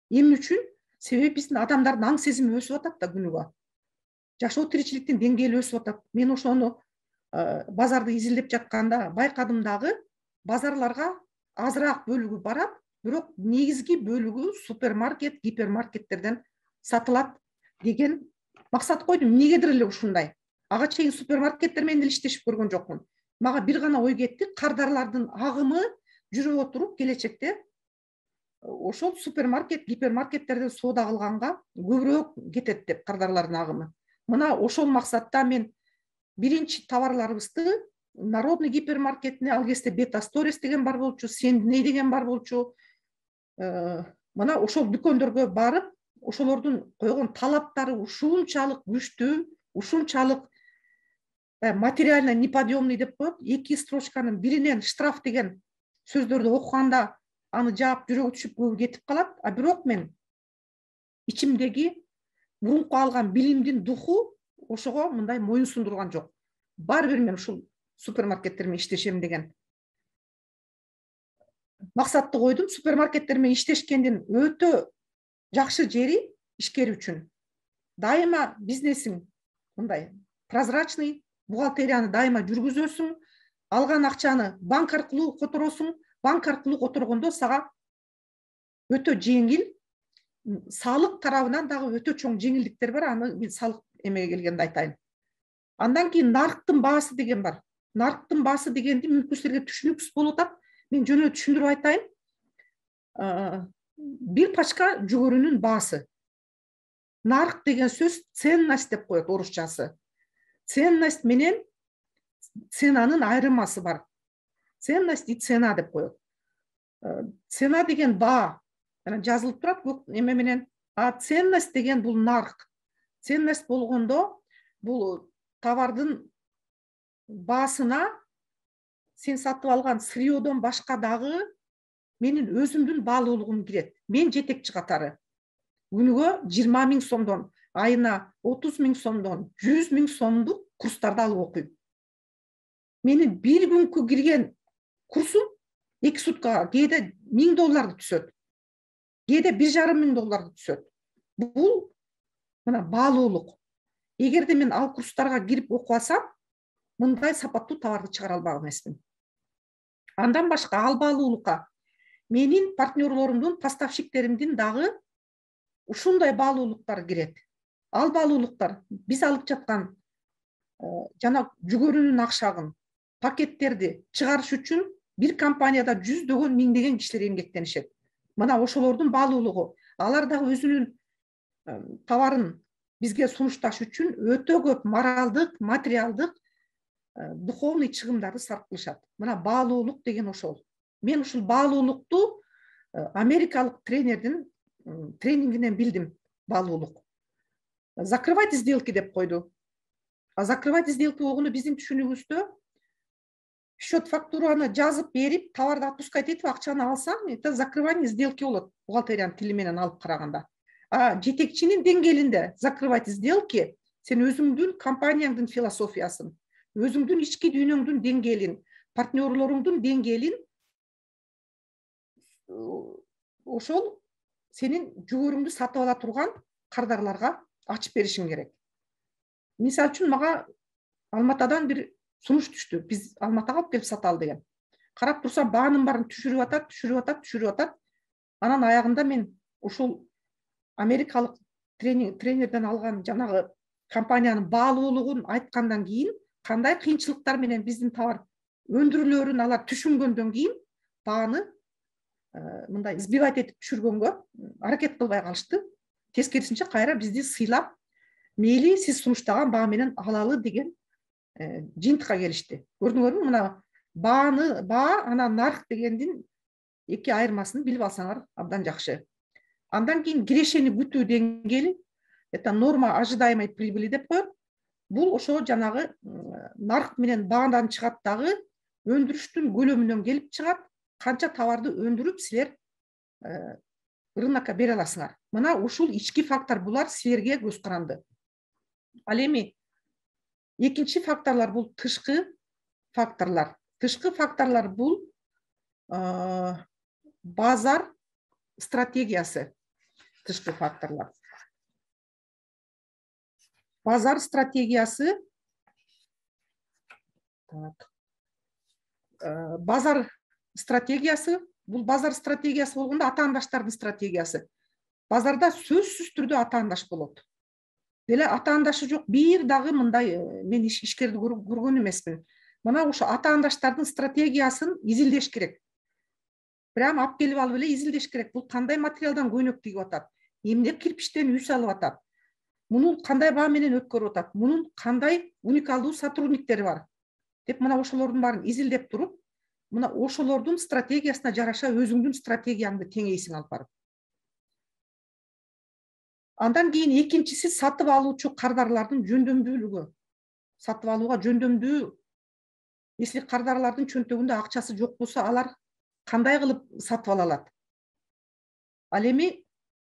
Эмне үчүн? Себеби биздин адамдардын аң сезими өсүп атат да күнүгө. Жашоо тиричиликтин деңгээли өсүп атат. Мен ошону базарды изилдеп жатканда байкадым дагы, базарларга азыраак бөлүгү барат, бирок негизги бөлүгү супермаркет, гипермаркеттерден сатылат деген максат койдум. Эмнегедир эле ушундай. Ага чейин супермаркеттер менен эле иштешип көргөн жокмун. Мага бир гана ой кетти, кардарлардын агымы жүрүп отуруп келечекте ошол супермаркет, гипермаркеттерден соода кылганга көбүрөөк кетет деп, кардарлардын агымы. Мына ошол максатта мен биринчи товарларыбызды Народный гипермаркетине, ал кезде Бета Сторис деген бар болчу, Сендней деген бар болчу. Мына ошол дүкөндөргө барып, ошолордун койгон талаптары ушунчалык күчтүү, ушунчалык материально неподъемный деп коет. Эки строчканын биринен штраф деген сөздөрдү окуганда аны жаап жүрөгү түшүп көбү кетип калат. А бирок мен ичимдеги мурунку алган билимдин духу ошого мындай моюн сундурган жок. Бар бир мен ушул супермаркеттер менен иштешем деген максатты койдум. Супермаркеттер менен иштешкендин өтө жакшы жери ишкер үчүн дайыма бизнесиң мындай прозрачный, бухгалтерияны дайыма жүргүзөсүң, алган акчаны банк аркылуу которосуң, банк аркылуу которгондо сага өтө жеңил, салык тарабынан дагы өтө чоң жеңилдиктер бар. Аны мен салык эмеге келгенде айтайын. Андан кийин нарыктын баасы деген бар. Нарыктын баасы дегенди мүмкүн силерге түшүнүксүз болуп атат. Мен жөн эле түшүндүрүп айтайын. Бир пачка жүгөрүнүн баасы. Нарык деген сөз ценность деп коет орусчасы. Ценность менен ценанын айырмасы бар. Ценность и цена деп коет. Цена деген баа жазылып турат көк эме менен. А ценность деген бул нарык. Ценность болгондо бул товардын баасына сен сатып алган сырьёдон башка дагы менин өзүмдүн баалуулугум кирет. Мен жетекчи катары. Күнүгө 20 000 сомдон, айына 30 000 сомдон, 100 000 сомдук курстарды алып окуйм. Менин бир күнкү кирген курсум 2 суткага кээде $1000 түшөт. Кээде $1,500 түшөт. Бул мына баалуулук. Эгерде мен ал курстарга кирип окуп алсам, мындай сапаттуу товарды чыгара албак эмесмин. Андан башка ал баалуулукка менин партнерлорумдун, поставщиктеримдин дагы ушундай баалуулуктар кирет. Ал баалуулуктар биз алып жаткан жана жүгөрүнүн акчагын, пакеттерди чыгарыш үчүн бир компанияда жүздөгөн, миңдеген кишилер эмгектенишет. Мына ошолордун баалуулугу, алар дагы өзүнүн товарын бизге сунушташ үчүн өтө көп моралдык, материалдык, духовный чыгымдарды сарп кылышат. Мына баалуулук деген ошол. Мен ушул баалуулукту америкалык тренердин тренингинен билдим. Баалуулук. Закрывать сделки деп койду. А закрывать сделки болгону биздин түшүнүгүбүздө счет фактураны жазып берип, товарды отпускать этип акчаны алсаң, это закрывание сделки болот. Бухгалтериянын тили менен алып караганда. А жетекчинин деңгээлинде закрывать сделки сен өзүңдүн компанияңдын философиясын, өзүңдүн ички дүйнөңдүн деңгээлин, партнерлоруңдун деңгээлин ошол сенин жүгөрүңдү сатып ала турган кардарларга ачып беришиң керек. Мисалы үчүн мага Алматадан бир сунуш түштү. Биз Алматага алып келип саталы деген. Карап турсам баанын баарын түшүрүп атат. Анан аягында мен ушул америкалык тренерден алган жанагы компаниянын баалуулугун айткандан кийин, кандай кыйынчылыктар менен биздин товар өндүрүлөрүн алар түшүнгөндөн кийин бааны мындай сбивать этип түшүргөнгө аракет кылбай калышты. Тескерисинче кайра бизди сыйлап, мейли сиз сунуштаган баа менен алалы деген жыйынтыкка келишти. Көрдүңөрбү? Мына баа анан нарык дегендин эки айырмасын билип алсаңар абдан жакшы. Андан кийин кирешени күтүү деңгээли, это норма ожидаемой прибыли деп коет. Бул ошо жанагы нарык менен баадан чыгат дагы өндүрүштүн көлөмүнөн келип чыгат. Канча товарды өндүрүп силер рынокко бере аласыңар. Мына ушул ички фактор, булар силерге көз каранды. Ал эми экинчи факторлор бул тышкы факторлор. Тышкы факторлор бул базар стратегиясы. Тышкы факторлор. Базар стратегиясы. Базар стратегиясы, бул базар стратегиясы болгондо атаандаштардын стратегиясы. Базарда сөзсүз түрдө атаандаш болот. Деле атаандашы жок бир дагы мындай мен ишкерди көргөн эмесмин. Мына ошо атаандаштардын стратегиясын изилдеш керек. Прям алып келип алып эле изилдеш керек. Бул кандай материалдан көйнөк тигип атат? Эмне кирпичтен үй салып атат? Мунун кандай баа менен өткөрүп атат? Мунун кандай уникалдуу сотрудниктери бар? Деп мына ошолордун баарын изилдеп туруп, мына ошолордун стратегиясына жараша өзүңдүн стратегияңды теңейсиң алып барып. Андан кийин экинчиси сатып алуучу кардарлардын жөндөмдүүлүгү. Сатып алууга жөндөмдүү. Если кардарлардын чөнтөгүндө акчасы жок болсо, алар кандай кылып сатып ала алат? Ал эми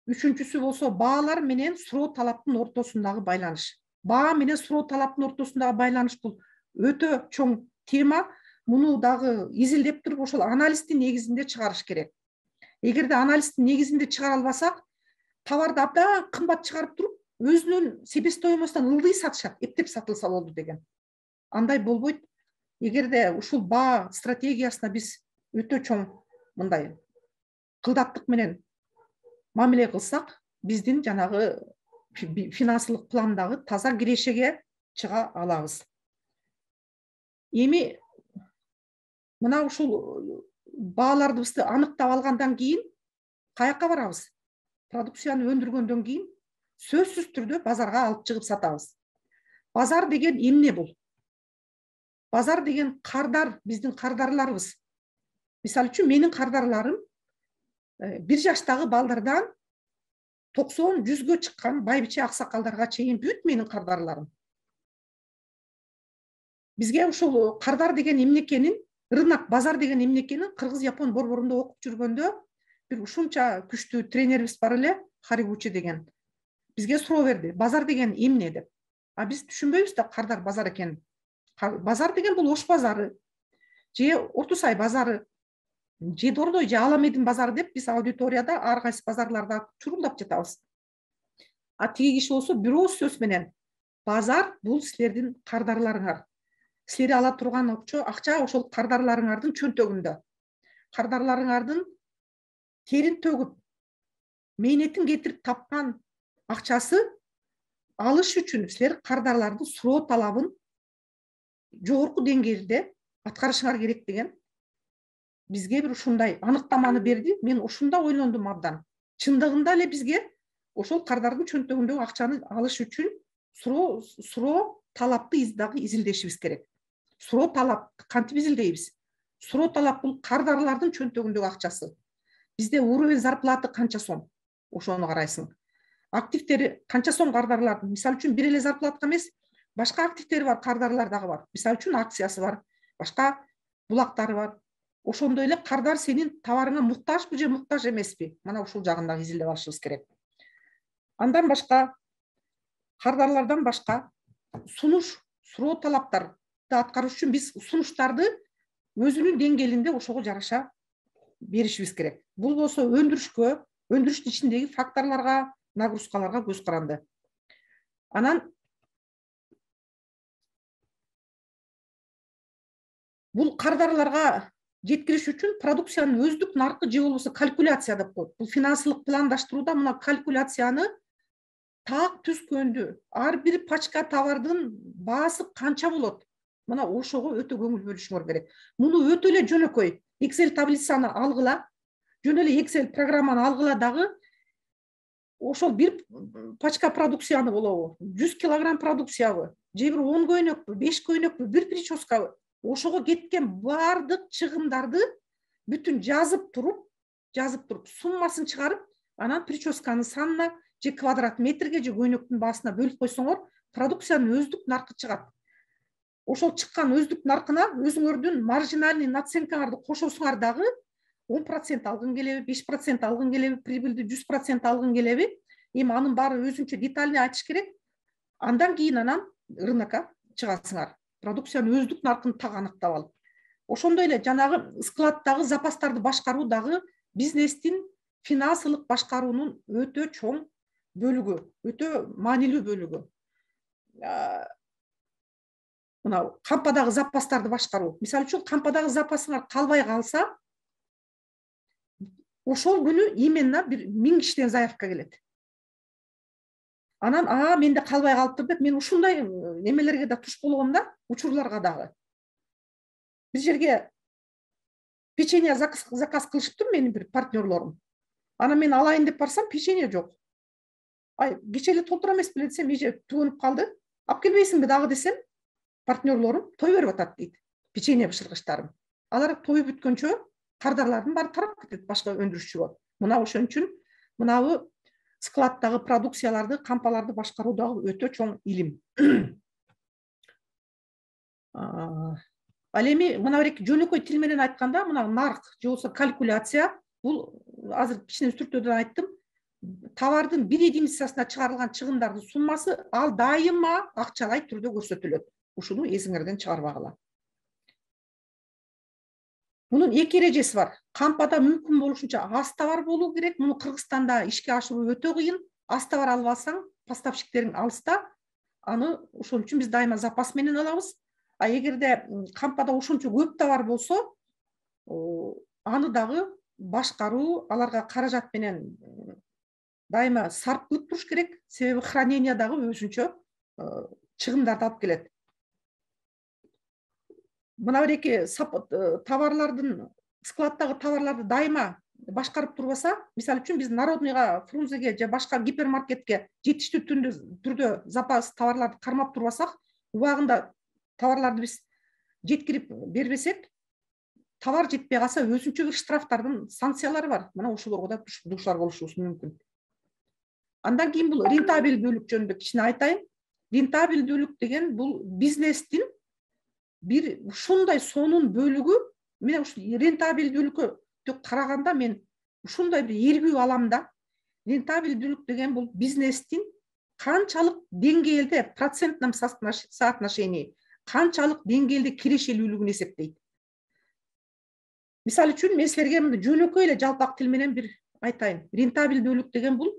үчүнчүсү болсо баалар менен суроо талаптын ортосундагы байланыш. Баа менен суроо талаптын ортосундагы байланыш бул өтө чоң тема. Муну дагы изилдеп туруп ошол анализдин негизинде чыгарыш керек. Эгерде анализдин негизинде чыгара албасак, товарды абдан кымбат чыгарып туруп, өзүнүн себестоимостунан ылдый сатышат, эптеп сатылса болду деген. андай болбойт. Эгерде ушул баа стратегиясына биз өтө чоң мындай кылдаттык менен мамиле кылсак, биздин жанагы финансылык пландагы таза кирешеге чыга алабыз. Эми мына ушул бааларды аныктап алгандан кийин каяка барабыз? Продукцияны өндүргөндөн кийин сөзсүз түрдө базарга алып чыгып сатабыз. Базар деген эмне бул? Базар деген кардар, биздин кардарларыбыз. Мисалы үчүн менин кардарларым 1 жаштагы балдардан 90-100гө чыккан байбиче аксакалдарга чейин бүт менин кардарларым. Бизге ушул кардар деген эмне экенин, рынок, базар деген эмне экенин кыргыз-япон борборунда окуп жүргөндө бир ушунча күчтүү тренерибиз бар эле, Харигучи деген. Бизге суроо берди, базар деген эмне деп. А биз түшүнбөйбүз да кардар базар экенин. Базар деген бул Ош базары, же Орто Сай базары, же Дордой, же Аламедин базары деп биз аудиторияда ар кайсы базарларда чурулдап жатабыз. А тиги киши болсо бир ооз сөз менен, базар бул силердин кардарларыңар. Силер ала турган акча ошол кардарларыңардын чөнтөгүндө. Кардарларыңардын терин төгүп, мээнетин кетирип тапкан акчасы алыш үчүн силер кардарлардын суроо талабын жогорку деңгээлде аткарышыңар керек деген бизге бир ушундай аныктаманы берди. Мен ушунда ойлондум абдан. Чындыгында эле бизге ошол кардардын чөнтөгүндөгү акчаны алыш үчүн суроо талапты дагы изилдешибиз керек. Суроо талап кантип изилдейбиз? Суроо талап бул кардарлардын чөнтөгүндөгү акчасы. Бизде уровень зарплаты канча сом? Ошону карайсың. Активтери канча сом кардарлардын? Мисалы үчүн бир эле зарплатка эмес, башка активтери бар кардарлар дагы бар. Мисалы үчүн акциясы бар, башка булактары бар. Ошондой эле кардар сенин товарыңа муктажбы же муктаж эмеспи? Мына ушул жагын дагы изилдеп алышыбыз керек. Андан башка кардарлардан башка сунуш, суроо талаптарды аткарыш үчүн биз сунуштарды өзүнүн деңгээлинде ошого жараша беришибиз керек. Бул болсо өндүрүшкө, өндүрүштүн ичиндеги факторлорго, нагрузкаларга көз каранды. Анан бул кардарларга жеткириш үчүн продукциянын өздүк наркы же болбосо калькуляция деп коет. Бул финансылык пландаштырууда мына калькуляцияны так түзгөндү, ар бир пачка товардын баасы канча болот? Мына ошого өтө көңүл бөлүшүңөр керек. Муну өтө эле жөнөкөй. Excel таблицаны алгыла, жөн эле Excel программаны алгыла дагы ошол бир пачка продукцияны болобу, 100 килограмм продукциябы, же бир 10 көйнөкпү, 5 көйнөкпү, бир прическабы, ошого кеткен баардык чыгымдарды бүтүн жазып туруп, суммасын чыгарып, анан прическанын санына же квадрат метрге же көйнөктүн баасына бөлүп койсоңор, продукциянын өздүк наркы чыгат. Ошол чыккан өздүк наркына өзүңөрдүн маржинальный наценкаңарды кошосуңар дагы 10% алгың келеби, 5% алгың келеби, прибыльды 100% алгың келеби? Эми анын баары өзүнчө детальный айтыш керек. Андан кийин анан рынокко чыгасыңар. Продукциянын өздүк наркын так аныктап алып. Ошондой эле жанагы складдагы запастарды башкаруу дагы бизнестин финансылык башкаруунун өтө чоң бөлүгү, өтө маанилүү бөлүгү. Мына кампадагы запастарды башкаруу. Мисалы үчүн кампадагы запасыңар калбай калса, ошол күнү именно бир 1000 кишиден заявка келет. Анан менде калбай калыптыр деп мен ушундай немелерге да туш болгом да, учурларга дагы. Бир жерге печенье заказ кылышыптыр менин бир партнерлорум. Анан мен алайын деп барсам, печенье жок. Кече эле толтура эмес беле десем, эже түгөнүп калды. Алып келбейсиңби дагы десем, партнерлорум той берип атат дейт. Печенье бышыргычтарым. Алар той бүткөнчө кардарлардын баары тарап кетет башка өндүрүшчүгө. Мына ошон үчүн мынабы складдагы продукцияларды, кампаларды башкаруу дагы өтө чоң илим. Ал эми мына бир жөнөкөй тил менен айтканда, мына нарк же болбосо калькуляция, бул азыр кичине сүртөөдөн айттым. Товардын бир единицасына чыгарылган чыгымдардын суммасы ал дайыма акчалай түрдө көрсөтүлөт. Ушуну эсиңерден чыгарбагыла. Мунун эки эрежеси бар. Кампада мүмкүн болушунча аз товар болуу керек. Муну Кыргызстанда ишке ашыруу өтө кыйын. Аз товар алып алсаң, поставщиктериң алыста. Аны ошон үчүн биз дайыма запас менен алабыз. А эгерде кампада ошончо көп товар болсо, аны дагы башкаруу, аларга каражат менен дайыма сарп кылып туруш керек. Себеби хранение дагы өзүнчө чыгымдарды алып келет. Мына бир эки товарлардын, складдагы товарларды дайыма башкарып турбаса, мисалы үчүн биз Народныйга, Фрунзеге же башка гипермаркетке жетиштүү түрдө запас товарларды кармап турбасак, убагында товарларды биз жеткирип бербесек, товар жетпей калса өзүнчө бир штрафтардын санкциялары бар. Мына ошолорго да дуушар болушубуз мүмкүн. Андан кийин бул рентабелдүүлүк жөнүндө кичине айтайын. Рентабелдүүлүк деген бул бизнестин бир ушундай сонун бөлүгү. Мен ушу рентабелдүүлүккө караганда мен ушундай бир эргүү алам да. Рентабелдүүлүк деген бул бизнестин канчалык деңгээлде процентном соотношении, канчалык деңгээлде кирешелүүлүгүн эсептейт. Мисалы үчүн мен силерге жөнөкөй эле жалпак тил менен бир айтайын. Рентабелдүүлүк деген бул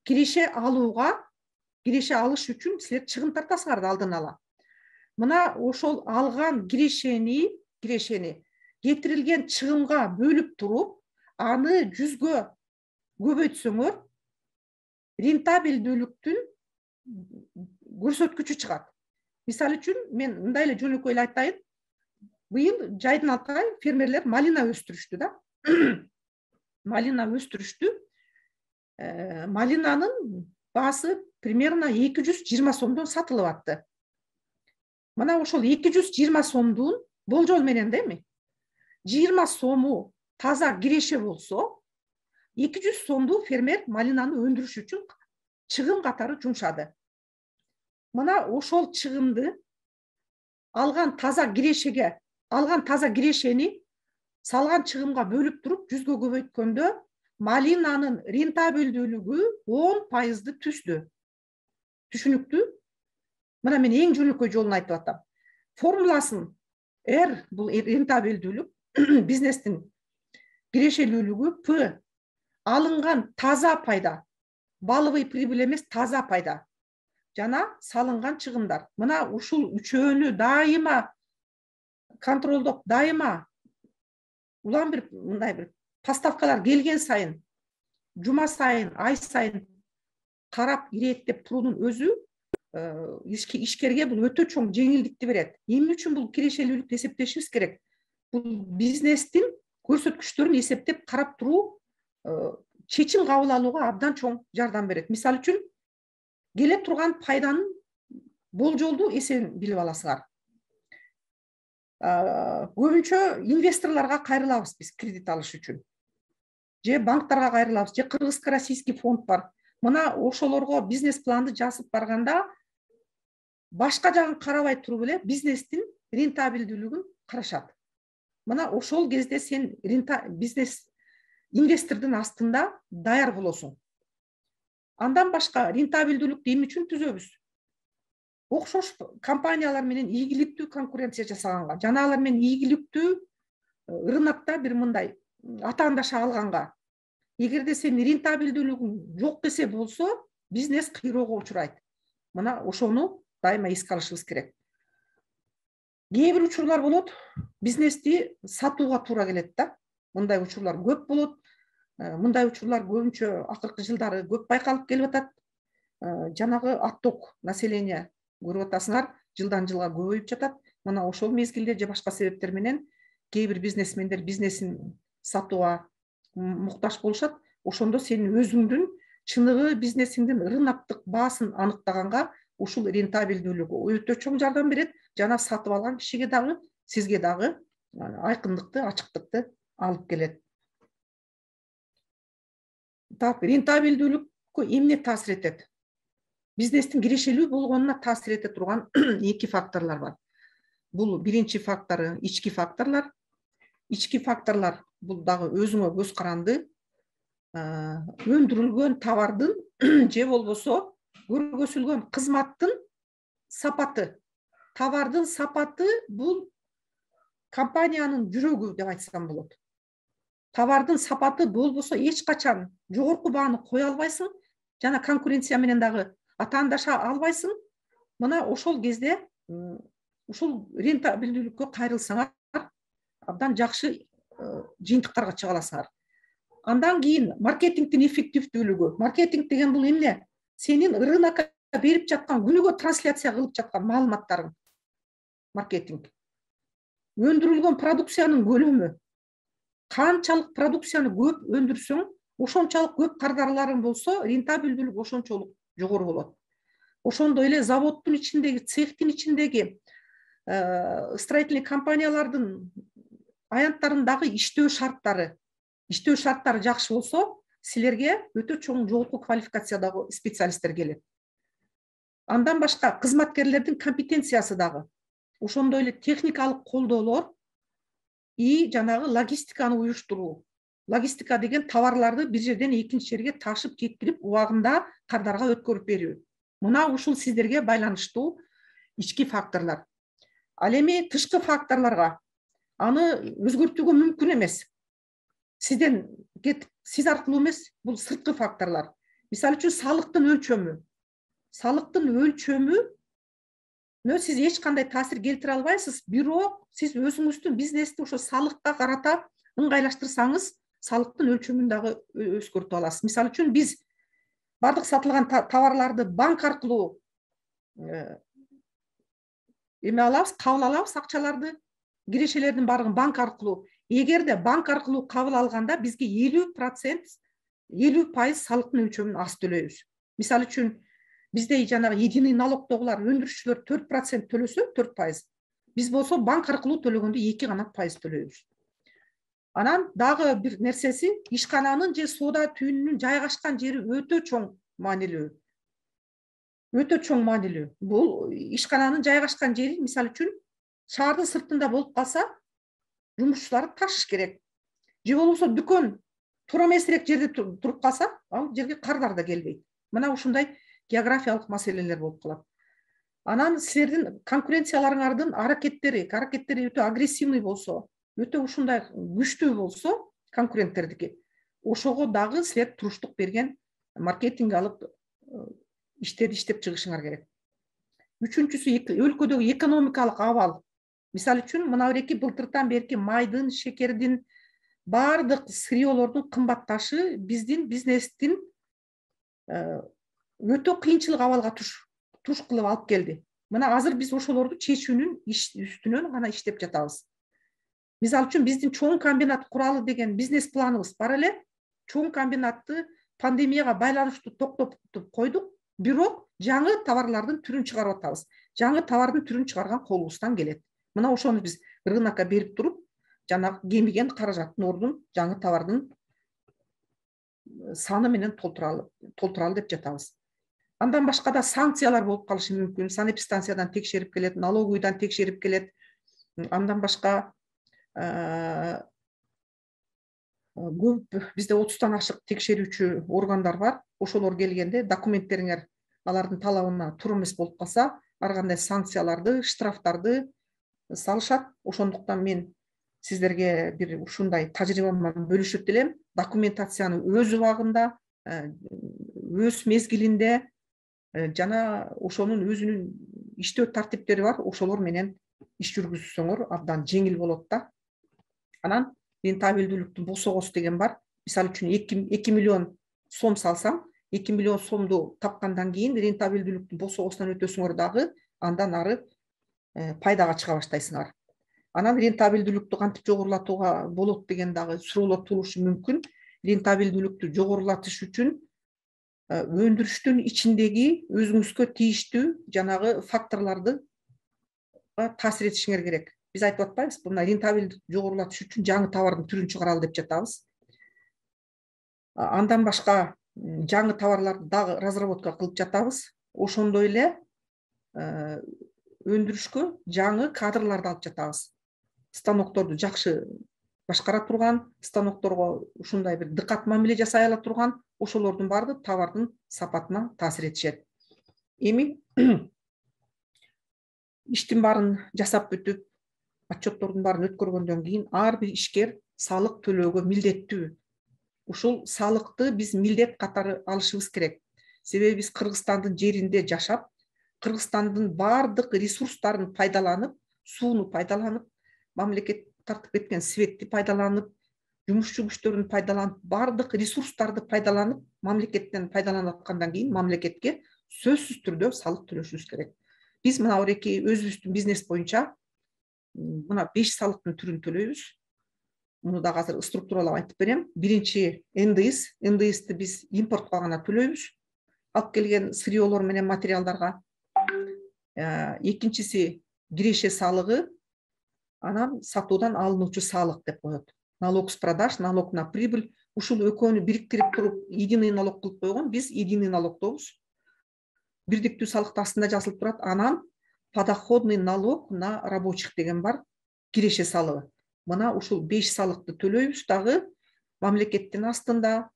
киреше алыш үчүн силер чыгым тартасыңар да алдын ала. Мына ошол алган кирешени кетирилген чыгымга бөлүп туруп, аны 100гө көбөйтсөңөр, рентабелдүүлүктүн көрсөткүчү чыгат. Мисалы үчүн мен мындай эле жөнөкөй эле айтайын. Быйыл жайдын алтай фермерлер малина өстүрүштү да. Малина өстүрүштү. Малинанын баасы примерно 220 сомдон сатылып атты. Мына ошол 220 сомдун болжол менен деми 20 сому таза киреше болсо, 200 сомду фермер малинаны өндүрүш үчүн чыгым катары жумшады. Мына ошол чыгымды алган таза кирешени салган чыгымга бөлүп туруп 100гө көбөйткөндө малинанын рентабелдүүлүгү 10% түштү. Түшүнүктүү? Мына мен эң жөнөкөй жолун айтып атам. Формуласын R бул рентабелдүүлүк, бизнестин кирешелүүлүгү, P алынган таза пайда, баловый прибыль эмес, таза пайда жана салынган чыгымдар. Мына ушул үчөөнү дайыма контролдоп, дайыма улам бир мындай бир поставкалар келген сайын, жума сайын, ай сайын карап иреттеп туруунун өзү ишкерге бул өтө чоң жеңилдикти берет. Эмне үчүн бул кирешелүүлүктү эсептешибиз керек? Бул бизнестин көрсөткүчтөрүн эсептеп карап туруу, чечим кабыл алууга абдан чоң жардам берет. Мисалы үчүн келе турган пайданын болжолду эсебин билип аласыңар. Көбүнчө инвесторлорго кайрылабыз биз кредит алыш үчүн. Же банктарга кайрылабыз, же Кыргызско-российский фонд бар. Мына ошолорго бизнес планды жазып барганда башка жагын карабай туруп эле бизнестин рентабелдүүлүгүн карашат. Мына ошол кезде сен бизнес инвестордун астында даяр болосуң. Андан башка рентабелдүүлүктү эмне үчүн түзөбүз? Окшош компаниялар менен ийгиликтүү конкуренция жасаганга, жана алар менен ийгиликтүү рынокто бир мындай атаандаша алганга. Эгерде сенин рентабелдүүлүгүң жок десе болсо, бизнес кыйроого учурайт. Мына ошону дайыма эске алышыбыз керек. Кээ бир учурлар болот, бизнести сатууга туура келет да. Мындай учурлар көп болот. Мындай учурлар көбүнчө акыркы жылдары көп байкалып келип атат. Жанагы отток население көрүп атасыңар, жылдан жылга көбөйүп жатат. Мына ошол мезгилде же башка себептер менен кээ бир бизнесмендер бизнесин сатууга муктаж болушат. Ошондо сен өзүңдүн чыныгы бизнесиңдин рыноктук баасын аныктаганга ушул рентабелдүүлүк өтө чоң жардам берет. Жана сатып алган кишиге дагы, сизге дагы айкындыкты, ачыктыкты алып келет. Так, рентабелдүүлүккө эмне таасир этет? Бизнестин кирешелүү болгонуна таасир эте турган эки факторлор бар. Бул биринчи фактору ички факторлор. Ички факторлор бул дагы өзүңө көз каранды. Өндүрүлгөн товардын же болбосо көргөзүлгөн кызматтын сапаты. Товардын сапаты бул компаниянын жүрөгү деп айтсам болот. Товардын сапаты болбосо эч качан жогорку бааны кое албайсың, жана конкуренция менен дагы атаандаша албайсың. Мына ошол кезде ушул рентабелдүүлүккө кайрылсаңар абдан жакшы жыйынтыктарга чыга аласыңар. Андан кийин маркетингдин эффективдүүлүгү. Маркетинг деген бул эмне? Сенин рынокко берип жаткан, күнүгө трансляция кылып жаткан маалыматтарың. Маркетинг. Өндүрүлгөн продукциянын көлөмү. Канчалык продукцияны көп өндүрсөң, ошончалык көп кардарларың болсо, рентабелдүүлүк ошончолук жогору болот. Ошондой эле заводдун ичиндеги, цехтин ичиндеги строительный компаниялардын аянттарындагы иштөө шарттары жакшы болсо, силерге өтө чоң жогорку квалификациядагы специалисттер келет. Андан башка кызматкерлердин компетенциясы дагы. Ошондой эле техникалык колдоолор и жанагы логистиканы уюштуруу. Логистика деген товарларды бир жерден экинчи жерге ташып кетирип, убагында кардарга өткөрүп берүү. Мына ушул сиздерге байланыштуу ички факторлор. Ал эми тышкы факторлорго аны өзгөртүүгө мүмкүн эмес. Сизден кетип, сиз аркылуу эмес, бул сырткы факторлор. Мисалы үчүн салыктын өлчөмү сиз эч кандай таасир келтире албайсыз, бирок сиз өзүңүздүн бизнести ошо салыкка карата ыңгайлаштырсаңыз, салыктын өлчөмүн дагы өзгөртүп аласыз. Мисалы үчүн биз бардык сатылган товарларды банк аркылуу эме алабыз, кабыл алабыз, акчаларды, кирешелердин баардыгын банк аркылуу. Эгерде банк аркылуу кабыл алганда бизге 50% салыктын өлчөмүн аз төлөйбүз. Мисалы үчүн бизде жанагы единый налогдогулар өндүрүшчүлөр 4% төлөсө, 4%. Биз болсо банк аркылуу төлөгөндө 2% төлөйбүз. Анан дагы бир нерсеси, ишкананын же соода түйүнүнүн жайгашкан жери өтө чоң маанилүү. Бул ишкананын жайгашкан жери, мисалы үчүн, шаардын сыртында болуп калса, жумушчуларды ташыш керек. Же болбосо дүкөн туура эмесирээк жерде туруп калса, ал жерге кардар да келбейт. Мына ушундай географиялык маселелер болуп калат. Анан силердин конкуренцияларыңардын аракеттери өтө агрессивный болсо, өтө ушундай күчтүү болсо, конкуренттердики, ошого дагы силер туруштук берген маркетинг алып иштерди иштеп чыгышыңар керек. Үчүнчүсү, өлкөдөгү экономикалык абал. Мисалы үчүн, мына берки былтыртан берки майдын, шекердин, баардык сырьёлордун кымбатташы биздин бизнестин өтө кыйынчылык абалга туш кылып алып келди. Мына азыр биз ошолорду чечүүнүн үстүнөн гана иштеп жатабыз. Мисалы үчүн, биздин чоң комбинат куралы деген бизнес планыбыз бар эле. Чоң комбинатты пандемияга байланыштуу токтотуп койдук, бирок жаңы товарлардын түрүн чыгарып атабыз. Жаңы товардын түрүн чыгарган колубуздан келет. Мына ошону биз рынокко берип туруп, жанагы кемиген каражаттын ордун жаңы товардын саны менен толтуралы деп жатабыз. Андан башка да санкциялар болуп калышы мүмкүн. Санэпистанциядан текшерип келет, налоговыйдан текшерип келет. Андан башка көп бизде 30тан ашык текшерүүчү органдар бар. Ошолор келгенде документтериңер алардын талабына туура эмес болуп калса, ар кандай санкцияларды, штрафтарды салышат. Ошондуктан мен сиздерге бир ушундай тажрыйбамды бөлүшүп элем. Документацияны өз убагында, өз мезгилинде жана ошонун өзүнүн иштөө тартиптери бар. Ошолор менен иш жүргүзсөңөр абдан жеңил болот да. Анан рентабелдүүлүктүн босогосу деген бар. Мисалы үчүн 2 миллион сом салсаң, 2 миллион сомду тапкандан кийин рентабелдүүлүктүн босогосунан өтөсүңөр дагы, андан ары пайдага чыга баштайсыңар. Анан рентабелдүүлүктү кантип жогорулатууга болот деген дагы суроолор туулушу мүмкүн. Рентабелдүүлүктү жогорулатыш үчүн өндүрүштүн ичиндеги өзүңүзгө тийиштүү жанагы факторлорду таасир этишиңер керек. Биз айтып атпайбызбы, мына рентабелдүүлүктү жогорулатыш үчүн жаңы товардын түрүн чыгаралы деп жатабыз. Андан башка жаңы товарларды дагы разработка кылып жатабыз. Ошондой эле өндүрүшкө жаңы кадрларды алып жатабыз. Станокторду жакшы башкара турган, станокторго ушундай бир дыкат мамиле жасай ала турган, ошолордун баары товардын сапатына таасир этишет. Эми иштин баарын жасап бүтүп, отчеттордун баарын өткөргөндөн кийин ар бир ишкер салык төлөөгө милдеттүү. Ушул салыкты биз милдет катары алышыбыз керек. Себеби биз Кыргызстандын жеринде жашап, Кыргызстандын баардык ресурстарын пайдаланып, сууну пайдаланып, мамлекет тартып кеткен светти пайдаланып, жумушчу күчтөрүн пайдаланып, баардык ресурстарды пайдаланып, мамлекеттен пайдаланып аткандан кийин мамлекетке сөзсүз түрдө салык төлөшүбүз керек. Биз мына ореки өзүбүздүн бизнес боюнча мына 5 салыктын түрүн төлөйбүз. Муну да азыр структуралап айтып берем. Биринчи НДС. НДСти биз импортко гана төлөйбүз. Алып келген сырьёлор менен материалдарга. Экинчиси киреше салыгы, анан сатуудан алынуучу салык деп коет. Налог с продаж, налог на прибыль. Ушул экөөнү бириктирип туруп единый налог кылып койгон. Биз единый налогдобуз. Бирдиктүү салыкта астында жазылып турат. Анан подоходный налог на рабочих деген бар, киреше салыгы. Мына ушул 5 салыкты төлөйбүз дагы мамлекеттин астында,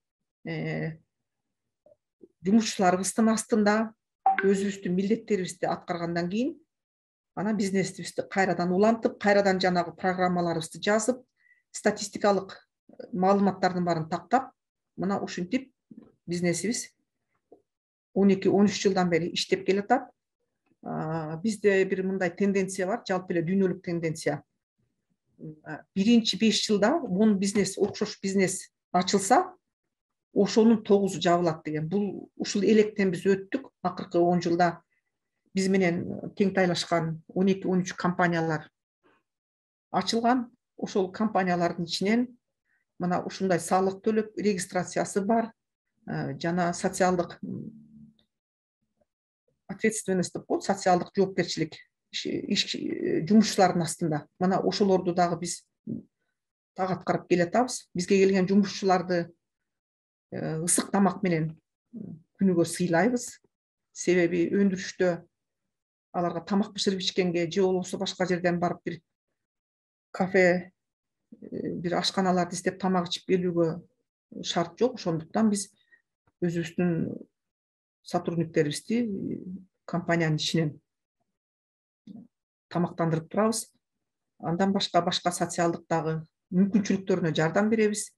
жумушчуларыбыздын астында өзүбүздүн милдеттерибизди аткаргандан кийин анан бизнесибизди кайрадан улантып, кайрадан жанагы программаларыбызды жазып, статистикалык маалыматтардын баарын тактап, мына ушинтип бизнесибиз 12-13 жылдан бери иштеп келатат. Бизде бир мындай тенденция бар, жалпы эле дүйнөлүк тенденция. Биринчи 5 жылда 10 бизнес, окшош бизнес ачылса, ошонун 9-у жабылат деген. Бул ушул электен биз өттүк. Акыркы 10 жылда биз менен тең тайлашкан 12-13 компаниялар ачылган. Ошол компаниялардын ичинен мына ушундай салык төлөп, регистрациясы бар, жана социалдык ответственность деп коет, социалдык жоопкерчилик жумушчулардын астында. Мына ошолорду дагы биз так аткарып келатабыз. Бизге келген жумушчуларды ысык тамак менен күнүгө сыйлайбыз. Себеби өндүрүштө аларга тамак бышырып ичкенге же болбосо башка жерден барып бир кафе, бир ашканаларды издеп тамак ичип келүүгө шарт жок. Ошондуктан биз өзүбүздүн сотрудниктерибизди компаниянын ичинен тамактандырып турабыз. Андан башка социалдык дагы мүмкүнчүлүктөрүнө жардам беребиз.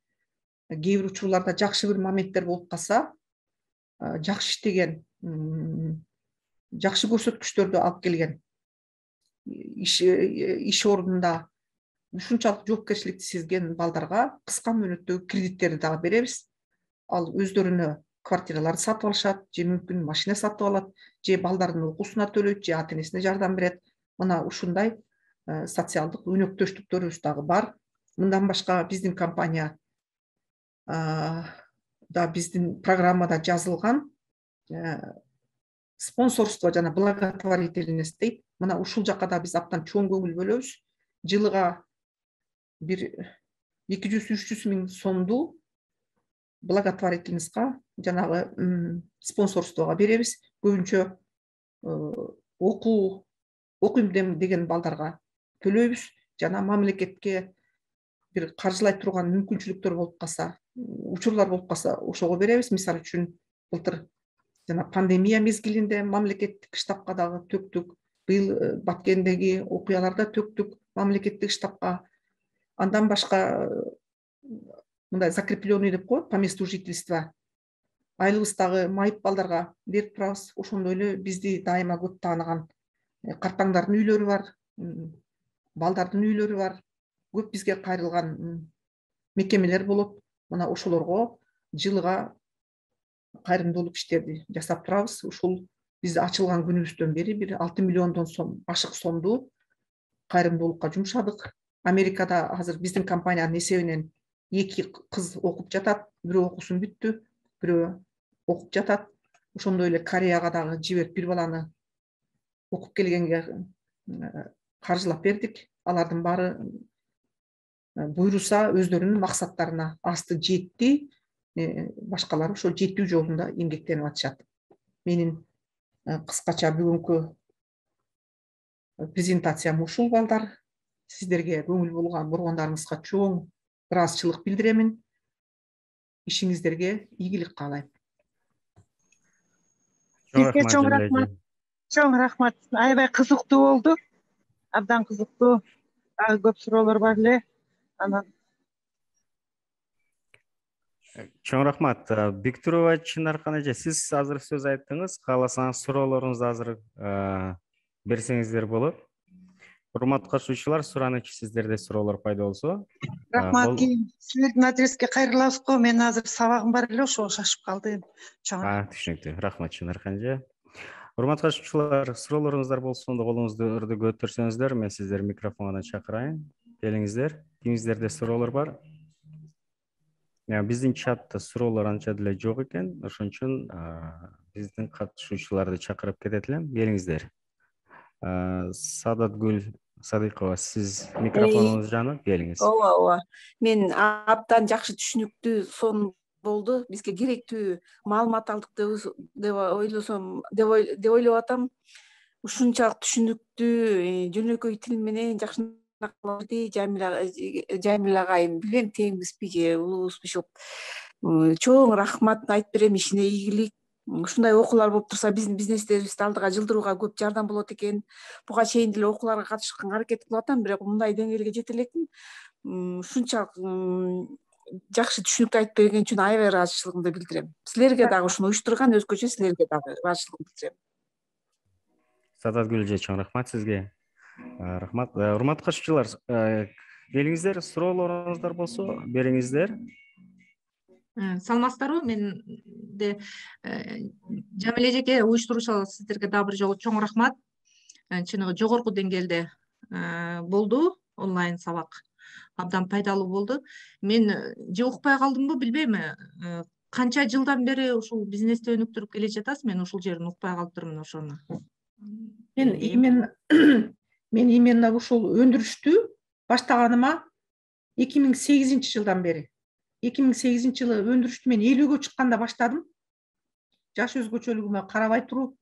Кээ бир учурларда жакшы бир моменттер болуп калса, жакшы иштеген, жакшы көрсөткүчтөрдү алып келген иш ордунда ушунчалык жоопкерчиликти сезген балдарга кыска мөөнөттөгү кредиттерди дагы беребиз. Ал өздөрүнө квартираларды сатып алышат, же мүмкүн машина сатып алат, же балдардын окуусуна төлөйт, же ата-энесине жардам берет. Мына ушундай социалдык өнөктөштүктөрүбүз дагы бар. Мындан башка биздин компания да биздин программада жазылган спонсорство жана благотворительность дейт. Мына ушул жакка да биз абдан чоң көңүл бөлөбүз. Жылыга бир 200-300 миң сомду благотворительностька, жанагы спонсорствого беребиз. Көбүнчө окуйм деген балдарга төлөйбүз, жана мамлекетке бир каржылай турган мүмкүнчүлүктөр болуп калса, учурлар болуп калса, ошого беребиз. Мисалы үчүн былтыр жана пандемия мезгилинде мамлекеттик штабка дагы төктүк. Быйыл Баткендеги окуяларда төктүк мамлекеттик штабка. Андан башка мындай закрепленный деп коет, по месту жительства. Айлыбыздагы майып балдарга берип турабыз. Ошондой эле бизди дайыма көп тааныган картаңдардын үйлөрү бар, балдардын үйлөрү бар. Көп бизге кайрылган мекемелер болот. Мына ошолорго жылыга кайрымдуулук иштерди жасап турабыз. Ушул биз ачылган күнүбүздөн бери бир 6 миллиондон сом ашык сомду кайрымдуулукка жумшадык. Америкада азыр биздин компаниянын эсебинен 2 кыз окуп жатат. Бирөө окуусун бүттү, бирөө окуп жатат. Ошондой эле Кореяга дагы жиберип бир баланы окуп келгенге каржылап бердик. Алардын баары буйруса өздөрүнүн максаттарына асты жетти. Башкалары ошо жетүү жолунда эмгектенип атышат. Менин кыскача бүгүнкү презентациям ушул балдар. Сиздерге көңүл бургандарыңызга чоң ыраазычылык билдиремин. Ишиңиздерге ийгилик каалайм. Сизге чоң рахмат. Чоң рахмат. Аябай кызыктуу болду. Абдан кызыктуу. Дагы көп суроолор бар эле. Анан Чоң рахмат. Бектурова Чынаркан эже, сиз азыр сөз айттыңыз. Кааласаңыз суроолоруңузду азыр берсеңиздер болот. Урматтуу катышуучулар, суранычы сиздерде суроолор пайда болсо. Рахмат, силердин адреске кайрылабызго. Мен азыр сабагым бар эле, ошого шашып калдым. Түшүнүктүү. Рахмат Чынаркан эже. Урматтуу катышуучулар, суроолоруңуздар болсо, онда колуңузду көтөрсөңүздөр, мен сиздерди микрофонго чакырайын. Келиңиздер. Кимиңиздерде суроолор бар? Биздин чатта суроолор анча деле жок экен, ошон үчүн биздин катышуучуларды чакырып кетет элем. Келиңиздер. Саадатгүл Садыкова, сиз микрофонуңуз жанып, келиңиз. Ооба. Мен абдан жакшы түшүнүктүү сон болду. Бизге керектүү маалымат алдык деп ойлосом, деп ойлоп атам. Ушунчалык түшүнүктүү, жөнөкөй тил менен жакшы Жамил агайым, билем теңбизби же улуубузбу. Чоң рахмат айтып берем, ишине ийгилик. Ушундай окуулар болуп турса, биздин бизнестерибизди алдыга жылдырууга көп жардам болот экен. Буга чейин деле окууларга катышканга аракет кылып атам, бирок мындай деңгээлге жете элекмин. Ушунчалык жакшы түшүнүктүү айтып берген үчүн аябай ыраазычылыгымды билдирем. Силерге дагы ушуну уюштурган өзгөчө силерге дагы ыраазычылыгымды билдирем. Саадатгүл эже, чоң рахмат сизге. Рахмат. Урматтуу катышуучулар, келиңиздер, суроолоруңуздар болсо бериңиздер. Саламатсыздарбы? Менде Жамил эжеге, уюштуруучу сиздерге дагы бир жолу чоң рахмат. Чыныгы жогорку деңгээлде болду онлайн сабак. Абдан пайдалуу болду. Мен же укпай калдымбы билбейм. Канча жылдан бери ушул бизнести өнүктүрүп келе жатасыз? Мен ушул жерин укпай калыптырмын ошону. Мен именно ушул өндүрүштү баштаганыма 2008-жылдан бери. 2008-жылы өндүрүштү мен 50-гө чыкканда баштадым. Жаш өзгөчөлүгүмө карабай туруп,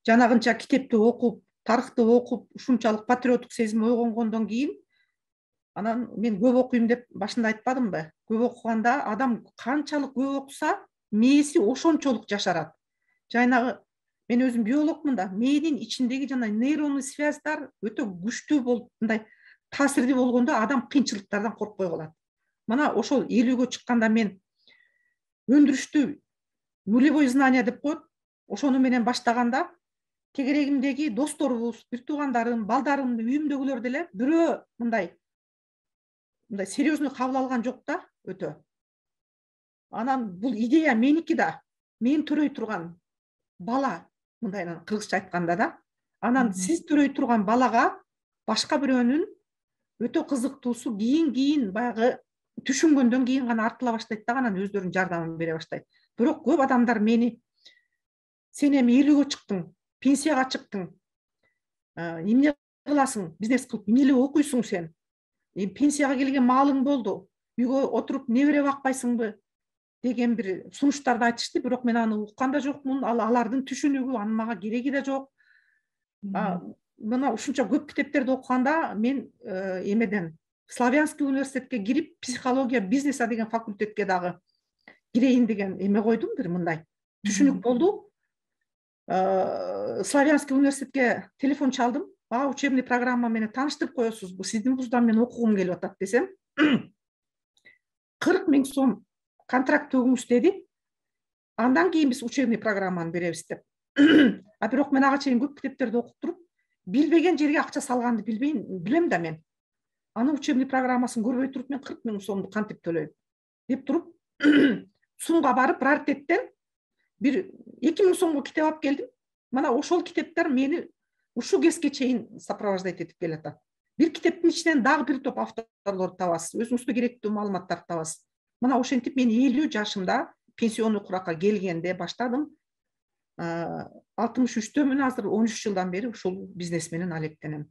жанагынча китепти окуп, тарыхты окуп, ушунчалык патриоттук сезим ойгонгондон кийин, анан мен көп окуйм деп башында айтпадымбы? Көп окуганда адам канчалык көп окуса, мээси ошончолук жашарат. Жанагы мен өзүм биологмун да, мээнин ичиндеги жана нейронный связьдар өтө күчтүү болуп, мындай таасирдүү болгондо адам кыйынчылыктардан коркпой калат. Мана ошол 50-гө чыкканда мен өндүрүштү нулевой знания деп коет. Ошону менен баштаганда тегерегимдеги досторубуз, бир туугандарым, балдарым, үйүмдөгүлөр деле бирөө мындай серьезный кабыл алган жок да, өтө. Анан бул идея меники да, мен төрөй турган бала, мындайдан кыргызча айтканда да. Анан сиз төрөй турган балага башка бирөөнүн өтө кызыктуусу кийин баягы түшүнгөндөн кийин гана артыла баштайт да, анан өздөрүнүн жардамын бере баштайт. Бирок көп адамдар мени сен эми 50-гө чыктың, пенсияга чыктың, эмне кыласың, бизнес кылып, эмне эле окуйсуң сен? Пенсияга келген маалың болду, үйгө отуруп небере бакпайсыңбы деген бир сунуштарды айтышты. Бирок мен аны уккан да жокмун, алардын түшүнүгү, анын мага кереги да жок. Мына ушунча көп китептерди окуганда мен эмеден Славянский университетке кирип, психология бизнеса деген факультетке дагы кирейин деген эме койдум, бир мындай түшүнүк болду. Славянский университетке телефон чалдым. Учебный программа менен тааныштырып коесуз, бул сиздин вуздан мен окугум келип атат десем, 40 000 сом контракт төгүңүз деди. Андан кийин биз учебный программаны беребиз деп. Бирок мен ага чейин көп китептерди окуп туруп, билбеген жерге акча салганды билем да мен. Анын учебный программасын көрбөй туруп мен 40 000 сомду кантип төлөйм деп туруп, Сумга барып раритеттен бир 2000 сомго китеп алып келдим. Мана ошол китептер мени ушу кезге чейин сопровождать этип келатат. Бир китептин ичинен дагы бир топ авторлорду табасыз, өзүңүзгө керектүү маалыматтарды табасыз. Мана ошентип мен 50 жашымда пенсионный куракка келгенде баштадым. 63-төмүн азыр 13 жылдан бери ушул бизнес менен алектенем.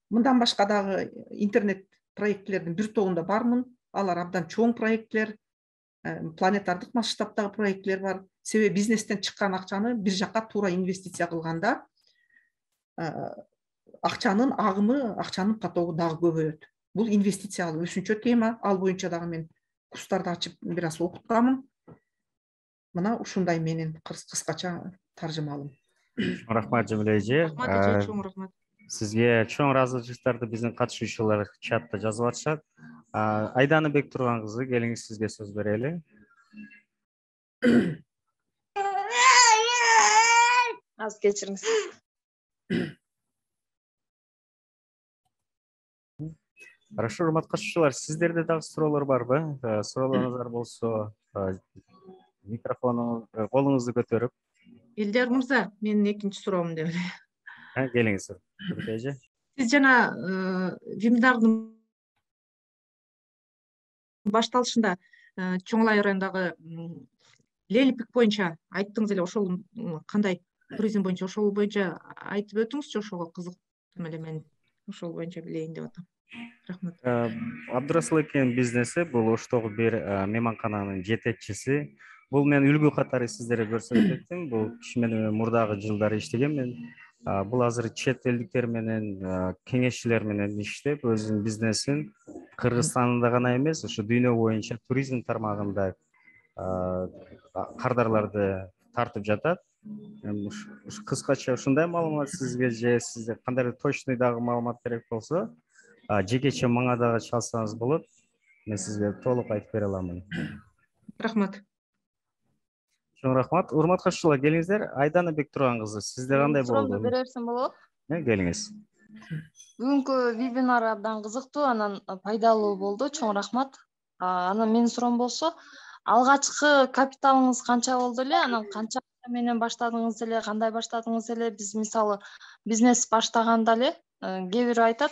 Мындан башка дагы интернет проектлердин бир тобунда бармын. Алар абдан чоң проектлер, планетардык масштабтагы проектлер бар. Себеби бизнестен чыккан акчаны бир жакка туура инвестиция кылганда акчанын агымы, акчанын потогу дагы көбөйөт. Бул инвестициялык өсүнчө тема. Ал боюнча дагы мен курстарды ачып бир аз окутканмын. Мына ушундай менин кыскача таржымалым. Рахмат Жамил эже. Чоң рахмат. Сизге чоң ыраазычылыктарды биздин катышуучулар чатта жазып атышат. Айданыбек Турган кызы, келиңиз, сизге сөз берели. Аз кечириңиз. Хорошо, урматтуу катышуучулар, сиздерде дагы суроолор барбы? Суроолоруңуздар болсо, микрофону, колуңузду көтөрүп. Илдар мырза, менин экинчи суроом деп эле. Келиңиз, Түркөй эже. Сиз жана Вимдардын башталышында Чоңлай районундагы Лелипик боюнча айттыңыз эле, ошол кандай туризм боюнча, ошол боюнча айтып өтүңүзчү, ошого кызыктым эле мен, ошол боюнча билейин деп атам. Рахмат. Абдырасыл экенин бизнеси бул оштогу бир мейманкананын жетекчиси. Бул мен үлгү катары сиздерге көрсөтүп өттүм. Бул киши менен мурдагы жылдары иштегенмин. Бул азыр чет элдиктер менен, кеңешчилер менен иштеп, өзүнүн бизнесин Кыргызстанда гана эмес, ошо дүйнө боюнча туризм тармагында кардарларды тартып жатат. Кыскача ушундай маалымат сизге, же сизде кандайдыр точный дагы маалымат керек болсо, жекече мага дагы чалсаңыз болот. Мен сизге толук айтып бере аламын. Рахмат. Чоң рахмат. Урматтуу катышуучулар, келиңиздер. Айданыбек Турган кызы, сизде кандай болду? Бере берсем болот. Келиңиз. Бүгүнкү вебинар абдан кызыктуу, анан пайдалуу болду. Чоң рахмат. Анан менин суроом болсо, алгачкы капиталыңыз канча болду эле? Анан канча менен баштадыңыз эле? Кандай баштадыңыз эле? Биз мисалы бизнес баштаганда эле кээ бирөө айтат,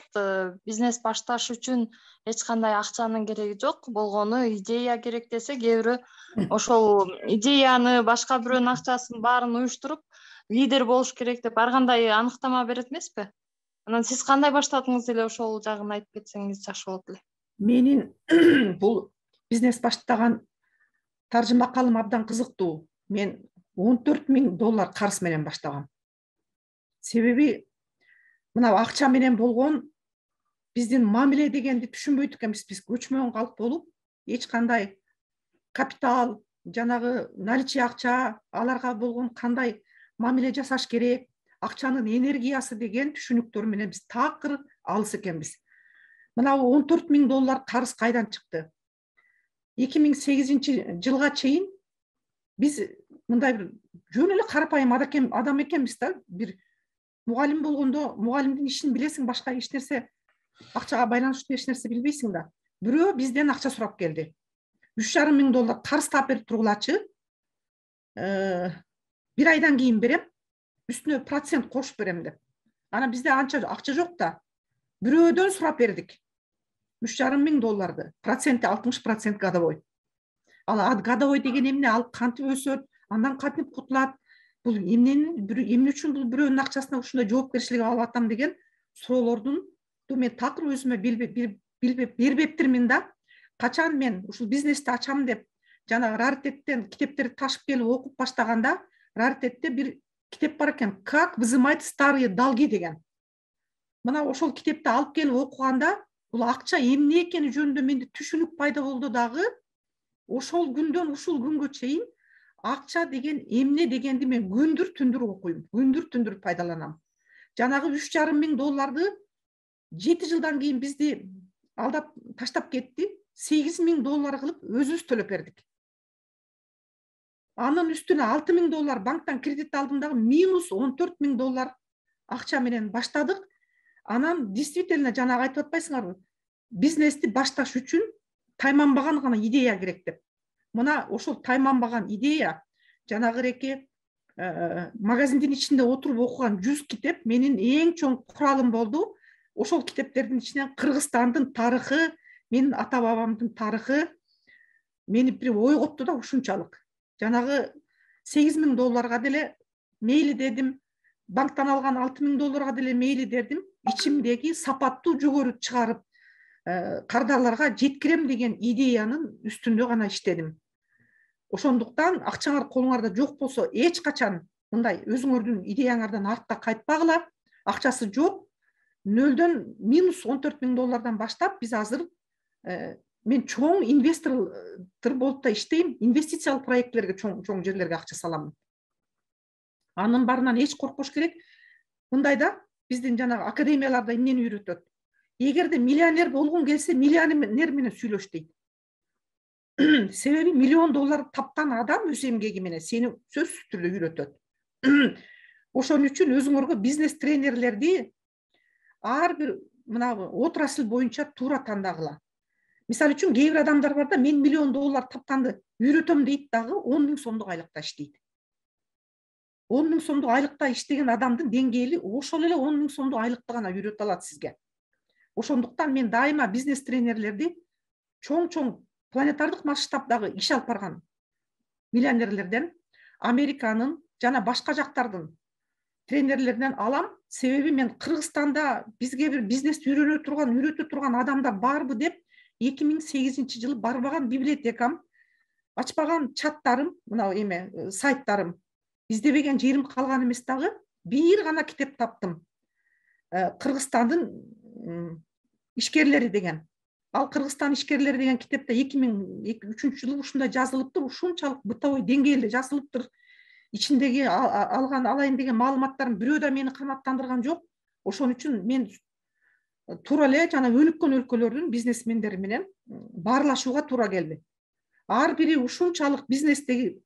бизнес башташ үчүн эч кандай акчанын кереги жок, болгону идея керек десе, кээ бирөө ошол идеяны башка бирөөнүн акчасын баарын уюштуруп лидер болуш керек деп ар кандай аныктама берет эмеспи? Анан сиз кандай баштадыңыз эле, ошол жагын айтып кетсеңиз жакшы болот эле. Менин бул бизнес баштаган таржымакалым абдан кызыктуу. Мен $14,000 карыз менен баштагам. Себеби мына акча менен болгон биздин мамиле дегенди түшүнбөйт экенбиз. Биз көчмөн калп болуп, эч кандай капитал, жанагы наличие акча, аларга болгон кандай мамиле жасаш керек, акчанын энергиясы деген түшүнүктөр менен биз такыр алыс экенбиз. Мына $14,000 карыз кайдан чыкты? 2008-жылга чейин биз мындай бир жөн эле карапайым адам экенбиз да. Бир мугалим болгондо мугалимдин ишин билесиң, башка эч нерсе, акчага байланыштуу эч нерсе билбейсиң да. Бирөө бизден акча сурап келди. $3,500 карыз таап берип тургулачы. Бир айдан кийин берем, үстүнө процент кошуп берем деп. Анан бизде анча акча жок да. Бирөөдөн сурап бердик. $3,500. Проценти 60% годовой. Ал годовой деген эмне? Ал кантип өсөт, андан кантип кутулат? Бул эмне үчүн бул бирөөнүн акчасына ушундай жоопкерчилик алып атам деген суроолордун мен такыр өзүмө бербептирмин да. Качан мен ушул бизнести ачам деп жана раритеттен китептерди ташып келип окуп баштаганда, раритетте бир китеп бар экен, Как взимать старые долги деген. Мына ошол китепти алып келип окуганда, бул акча эмне экени жөнүндө менде түшүнүк пайда болду дагы. Ошол күндөн ушул күнгө чейин акча деген эмне дегенди мен күндүр түндүр окуйм, күндүр түндүр пайдаланам. Жанагы $3,500 7 жылдан кийин бизди алдап таштап кетти. $8,000 кылып өзүбүз төлөп бердик. Анын үстүнө $6,000 банктан кредит алдым дагы минус $14,000 акча менен баштадык. Анан действительно жанагы айтып атпайсыңарбы? Бизнести башташ үчүн тайманбаган гана идея керек деп. Мына ошол тайманбаган идея, жанагы реке магазиндин ичинде отуруп окуган 100 китеп менин эң чоң куралым болду. Ошол китептердин ичинен Кыргызстандын тарыхы, менин ата бабамдын тарыхы мени бир ойготту да ушунчалык. Жанагы $8,000 деле мейли дедим, банктан алган $6,000 деле мейли дедим. Ичимдеги сапаттуу жогору чыгарып кардарларга жеткирем деген идеянын үстүндө гана иштедим. Ошондуктан акчаңар колуңарда жок болсо, эч качан мындай өзүңөрдүн идеяңардан артка кайтпагыла. Акчасы жок, нөлдөн минус $14,000 баштап биз азыр мен чоң инвестор болуп да иштейм, инвестициялык проектлерге чоң жерлерге акча салам. Анын барынан эч коркпош керек. Мындай да биздин жанагы академияларда эмнени үйрөтөт? эгерде миллионер болгуң келсе миллионер менен сүйлөш дейт. Себеби $1,000,000 таптан адам өз эмгеги менен сени сөзсүз түрдө үйрөтөт. Ошон үчүн өзүңөргө бизнес тренерлерди ар бир мына отрасль боюнча туура тандагыла. Мисалы үчүн кээ бир адамдар бар да, мен $1,000,000 таптанды үйрөтөм дейт дагы 10.000 сомдук айлыкта иштейт. 10.000 сомдук айлыкта иштеген адамдын деңгээли ошол эле 10.000 сомдук айлыкты гана үйрөтө алат сизге. Ошондуктан мен дайыма бизнес тренерлерди чоң планетардык масштабдагы иш алып барган миллионерлерден, Американын жана башка жактардын тренерлеринен алам. Себеби мен Кыргызстанда бизге бир бизнести үйрөтө турган адамдар барбы деп 2008-жылы барбаган библиотекам, ачпаган чаттарым, мына эме сайттарым, издебеген жерим калган эмес дагы. Бир гана китеп таптым. Кыргызстандын ишкерлери деген. Ал Кыргызстан ишкерлери деген китепте 2003-жылы ушундай жазылыптыр, ушунчалык бытовой деңгээлде жазылыптыр. Ичиндеги алайын деген маалыматтарым бирөө да мени канааттандырган жок. Ошон үчүн мен туура эле жана өнүккөн өлкөлөрдүн бизнесмендери менен баарлашууга туура келди. Ар бири ушунчалык бизнестеги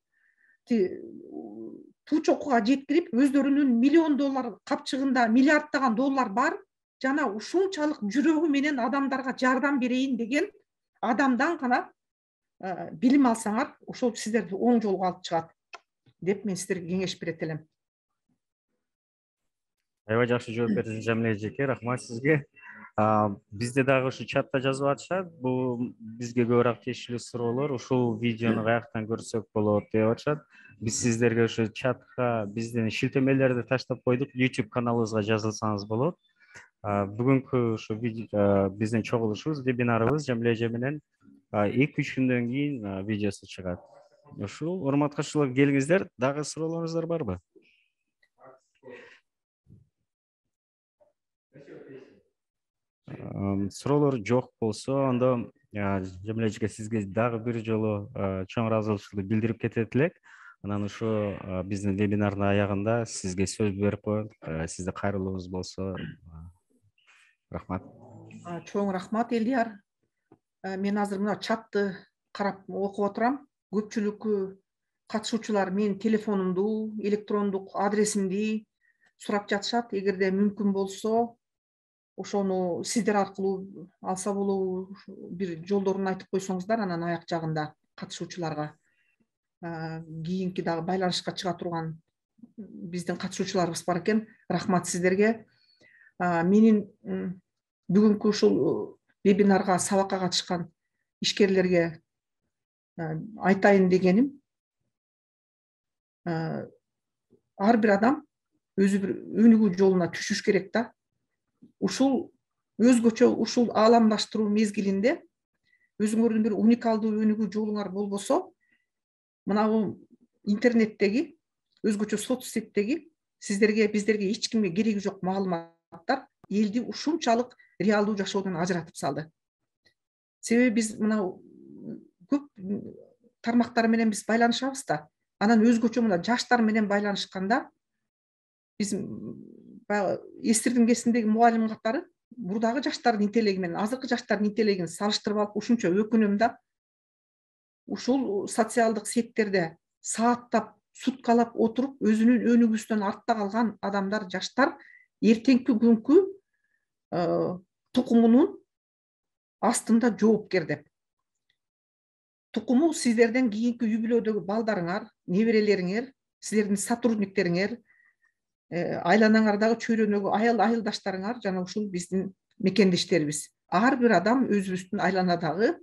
туу чокуга жеткирип, өздөрүнүн $1,000,000 капчыгында миллиарддаган доллар бар, жана ушунчалык жүрөгү менен адамдарга жардам берейин деген адамдан гана билим алсаңар, ошол сиздерди оң жолго алып чыгат деп мен сиздерге кеңеш берет элем. Аябай жакшы жооп бердиңиз Жамиле эжеке, рахмат сизге. Бизде дагы ушу чатта жазып атышат. Бул бизге көбүрөөк тиешелүү суроолор. Ушул видеону каяктан көрсөк болот деп атышат. Биз сиздерге ушу чатка биздин шилтемелерди таштап койдук. YouTube каналыбызга жазылсаңыз болот. Бүгүнкү ушу биздин чогулушубуз, вебинарыбыз Жамиле эже менен 2-3 күндөн кийин видеосу чыгат. Ушул урмат катышуулар, келиңиздер. Дагы суроолоруңуздар барбы? Суроолор жок болсо, ондо Жамиле эжеке сизге дагы бир жолу чоң ыраазычылықты билдирип кетет элек. Анан ушу биздин вебинардын аягында сизге сөз берип коет. Сизде кайрылуубуз болсо, рахмат. Чоң рахмат Элдияр. Мен азыр мына чатты карап окуп отурам. Көпчүлүкү катышуучулар менин телефонумду, электрондук адресимди сурап жатышат. Эгерде мүмкүн болсо, ошону сиздер аркылуу алса болобу, бир жолдорун айтып койсоңуздар, анан аяк жагында катышуучуларга кийинки дагы байланышка чыга турган биздин катышуучуларыбыз бар экен. Рахмат сиздерге. Менин бүгүнкү ушул вебинарга сабакка катышкан ишкерлерге айтайын дегеним, ар бир адам өзү бир өнүгүү жолуна түшүш керек да. Ушул өзгөчө ушул ааламдаштыруу мезгилинде өзүңөрдүн бир уникалдуу өнүгүү жолуңар болбосо, мына бул интернеттеги, өзгөчө соцсеттеги сиздерге, биздерге эч кимге кереги жок маалыматтар элди ушунчалык реалдуу жашоодон ажыратып салды. Себеби биз мына көп тармактар менен биз байланышабыз да. Анан өзгөчө мына жаштар менен байланышканда биз эстирдин кезиндеги мугалим катары бурдагы жаштардын интелеги менен азыркы жаштардын интелегин салыштырып алып ушунча өкүнөм да. Ушул социалдык сеттерде сааттап, суткалап отуруп өзүнүн өнүгүүсүнөн артта калган адамдар, жаштар эртеңки күnkү тукумунун астында жоопкер деп. Тукуму сиздерден кийинки үй бүлөдөгү балдарыңар, неберелериңер, сиздердин сотрудниктериңер, айланаңардагы чөйрөнөгү айылдаштарыңар жана ушул биздин мекендештерибиз. Ар бир адам өзүбүздүн айланадагы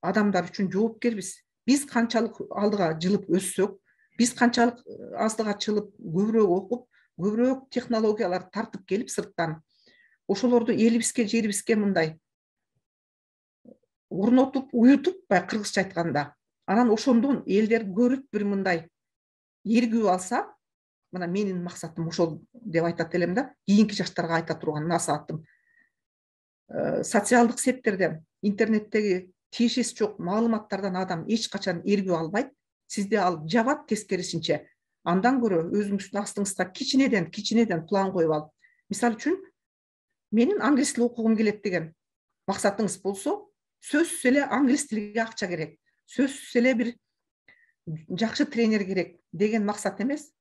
адамдар үчүн жоопкербиз. Биз канчалык алдыга жылып өссөк, биз канчалык алдыга чылып, көбүрөөк окуп, көбүрөөк технологиялар тартып келип сырттан, ошолорду элибизге, жерибизге мындай орнотуп, уютуп, кыргызча айтканда, анан ошондон элдер көрүп бир мындай эргүү алса, мына менин максатым ошол деп айтат элем да, кийинки жаштарга айта турган насаатым. Социалдык сеттерден, интернеттеги тиешеси жок маалыматтардан адам эч качан эргүү албайт. Сизде ал жабат тескерисинче. Андан көрө өзүңүздүн астыңызга кичинеден план коюп алып, мисалы үчүн менин англис тили окугум келет деген максатыңыз болсо, сөзсүз эле англис тилиге акча керек, сөзсүз эле бир жакшы тренер керек деген максат эмес.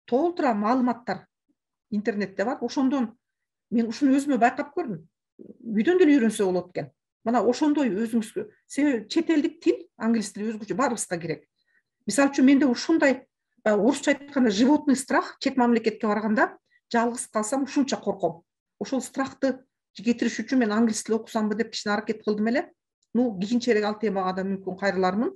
Толтура маалыматтар интернетте бар. Ошондон мен ушуну өзүмө байкап көрдүм. Үйдөн деле үйрөнсө болот экен. Мына ошондой өзүңүзгө, себеби чет элдик тил, англис тили өзгөчө баарыбызга керек. Мисалы үчүн менде ушундай, орусча айтканда, животный страх, чет мамлекетке барганда жалгыз калсам ушунча корком. Ошол страхты кетириш үчүн мен англис тили окусамбы деп кичине аракет кылдым эле. Кийинчерээк ал темага да мүмкүн кайрылармын.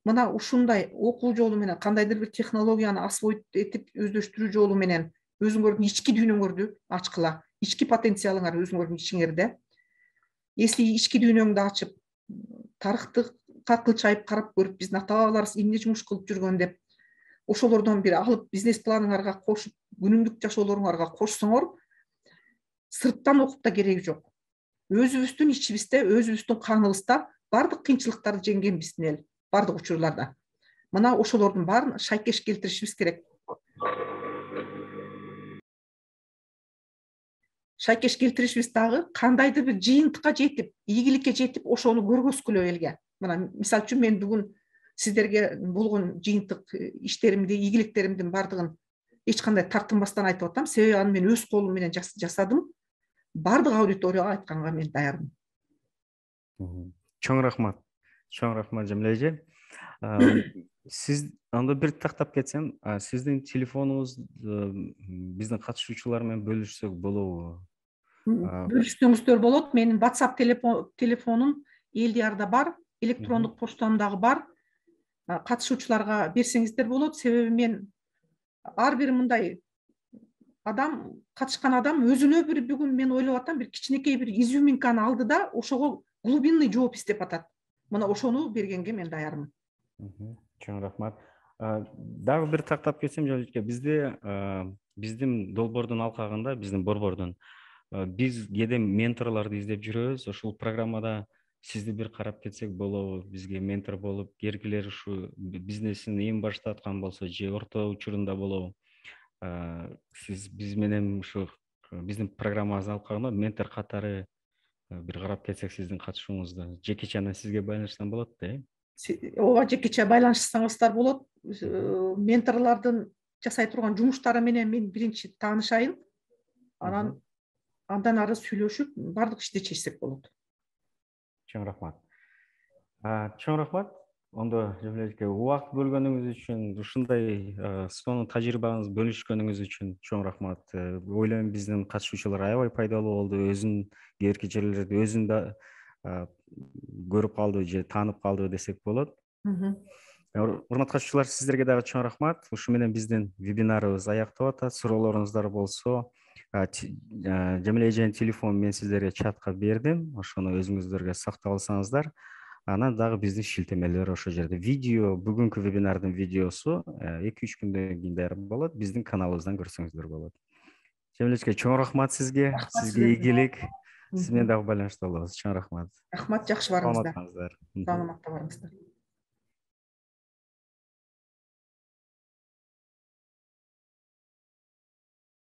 Мына ушундай окуу жолу менен, кандайдыр бир технологияны освоить этип өздөштүрүү жолу менен өзүңөрдүн ички дүйнөңөрдү ачкыла. Ички потенциалыңар өзүңөрдүн ичиңерде. Если ички дүйнөңдү ачып, тарыхты кылчайып карап көрүп, биздин ата бабаларыбыз эмне жумуш кылып жүргөн деп, ошолордон бир алып бизнес планыңарга кошуп, күнүмдүк жашоолоруңарга кошсоңор, сырттан окуп да кереги жок. Өзүбүздүн ичибизде, өзүбүздүн каныбызда бардык кыйынчылыктарды жеңген биздин эл, бардык учурларда. Мына ошолордун баарын шайкеш келтиришибиз керек. Шайкеш келтиришибиз дагы кандайдыр бир жыйынтыкка жетип, ийгиликке жетип, ошону көргөзгүлө элге. Мына мисалы үчүн мен бүгүн сиздерге болгон жыйынтык иштеримди, ийгиликтеримдин бардыгын эч кандай тартынбастан айтып атам, себеби аны мен өз колум менен жасадым. Бардык аудиторияга айтканга мен даярмын. Чоң рахмат. Чоң рахмат, Жамиле эже. Сиз анда бир тактап кетсем, сиздин телефонуңуз биздин катышуучулар менен бөлүшсөк болобу? Бөлүшсөңүздөр болот. Менин WhatsApp телефонум Элдиярда бар, электрондук поштам дагы бар. Катышуучуларга берсеңиздер болот. Себеби мен ар бир мындай адам, катышкан адам өзүнө бир бүгүн мен ойлоп атам, бир кичинекей бир изюминканы алды да, ошого глубинный жооп издеп атат. Мына ошону бергенге мен даярмын. Чоң рахмат. Дагы бир тактап кетсем, Жолжке, бизде биздин долбоордун алкагында, биздин борбордун биз кээде менторлорду издеп жүрөбүз. Ушул программада сизди бир карап кетсек болобу? Бизге ментор болуп, кийинкилер ушу бизнесин эми баштаткан болсо же орто учурунда болобу? Сиз биз менен ушу биздин программабыздын алкагында ментор катары бир карап кетсек, сиздин катышууңузду жекече анан сизге байланышсам болот да, Ооба, жекече байланышсаңыздар болот. Менторлордун жасай турган жумуштары менен мен биринчи таанышайын. Андан ары сүйлөшүп, бардык ишти чечсек болот. Чоң рахмат. Чоң рахмат. Ондо Жамиле, убакыт бөлгөнүңүз үчүн, ушундай сонун тажрыйбаңызды бөлүшкөнүңүз үчүн чоң рахмат. Ойлойм биздин катышуучулар аябай пайдалуу болду. Өзүн кээки жерлерди өзүн да көрүп калды же таанып калды десек болот. Урматтуу катышуучулар, сиздерге дагы чоң рахмат. Ушу менен биздин вебинарыбыз аяктап атат. Суроолоруңуздар болсо, Жамиле эженин телефонун мен сиздерге чатка бердим. Ошону өзүңүздөргө сактап алсаңыздар. Анан дагы биздин шилтемелер ошол жерде. Видео, бүгүнкү вебинардын видеосу 2-3 күндөн кийин даярдап болот. Биздин каналыбыздан көрсөңүздөр болот. Жамилечке, чоң рахмат сизге. Сизге ийгилик. Сиз менен дагы байланышта болобуз. Чоң рахмат. Рахмат, жакшы барыңыздар. Саламатыңыздар. Саламатта барыңыздар.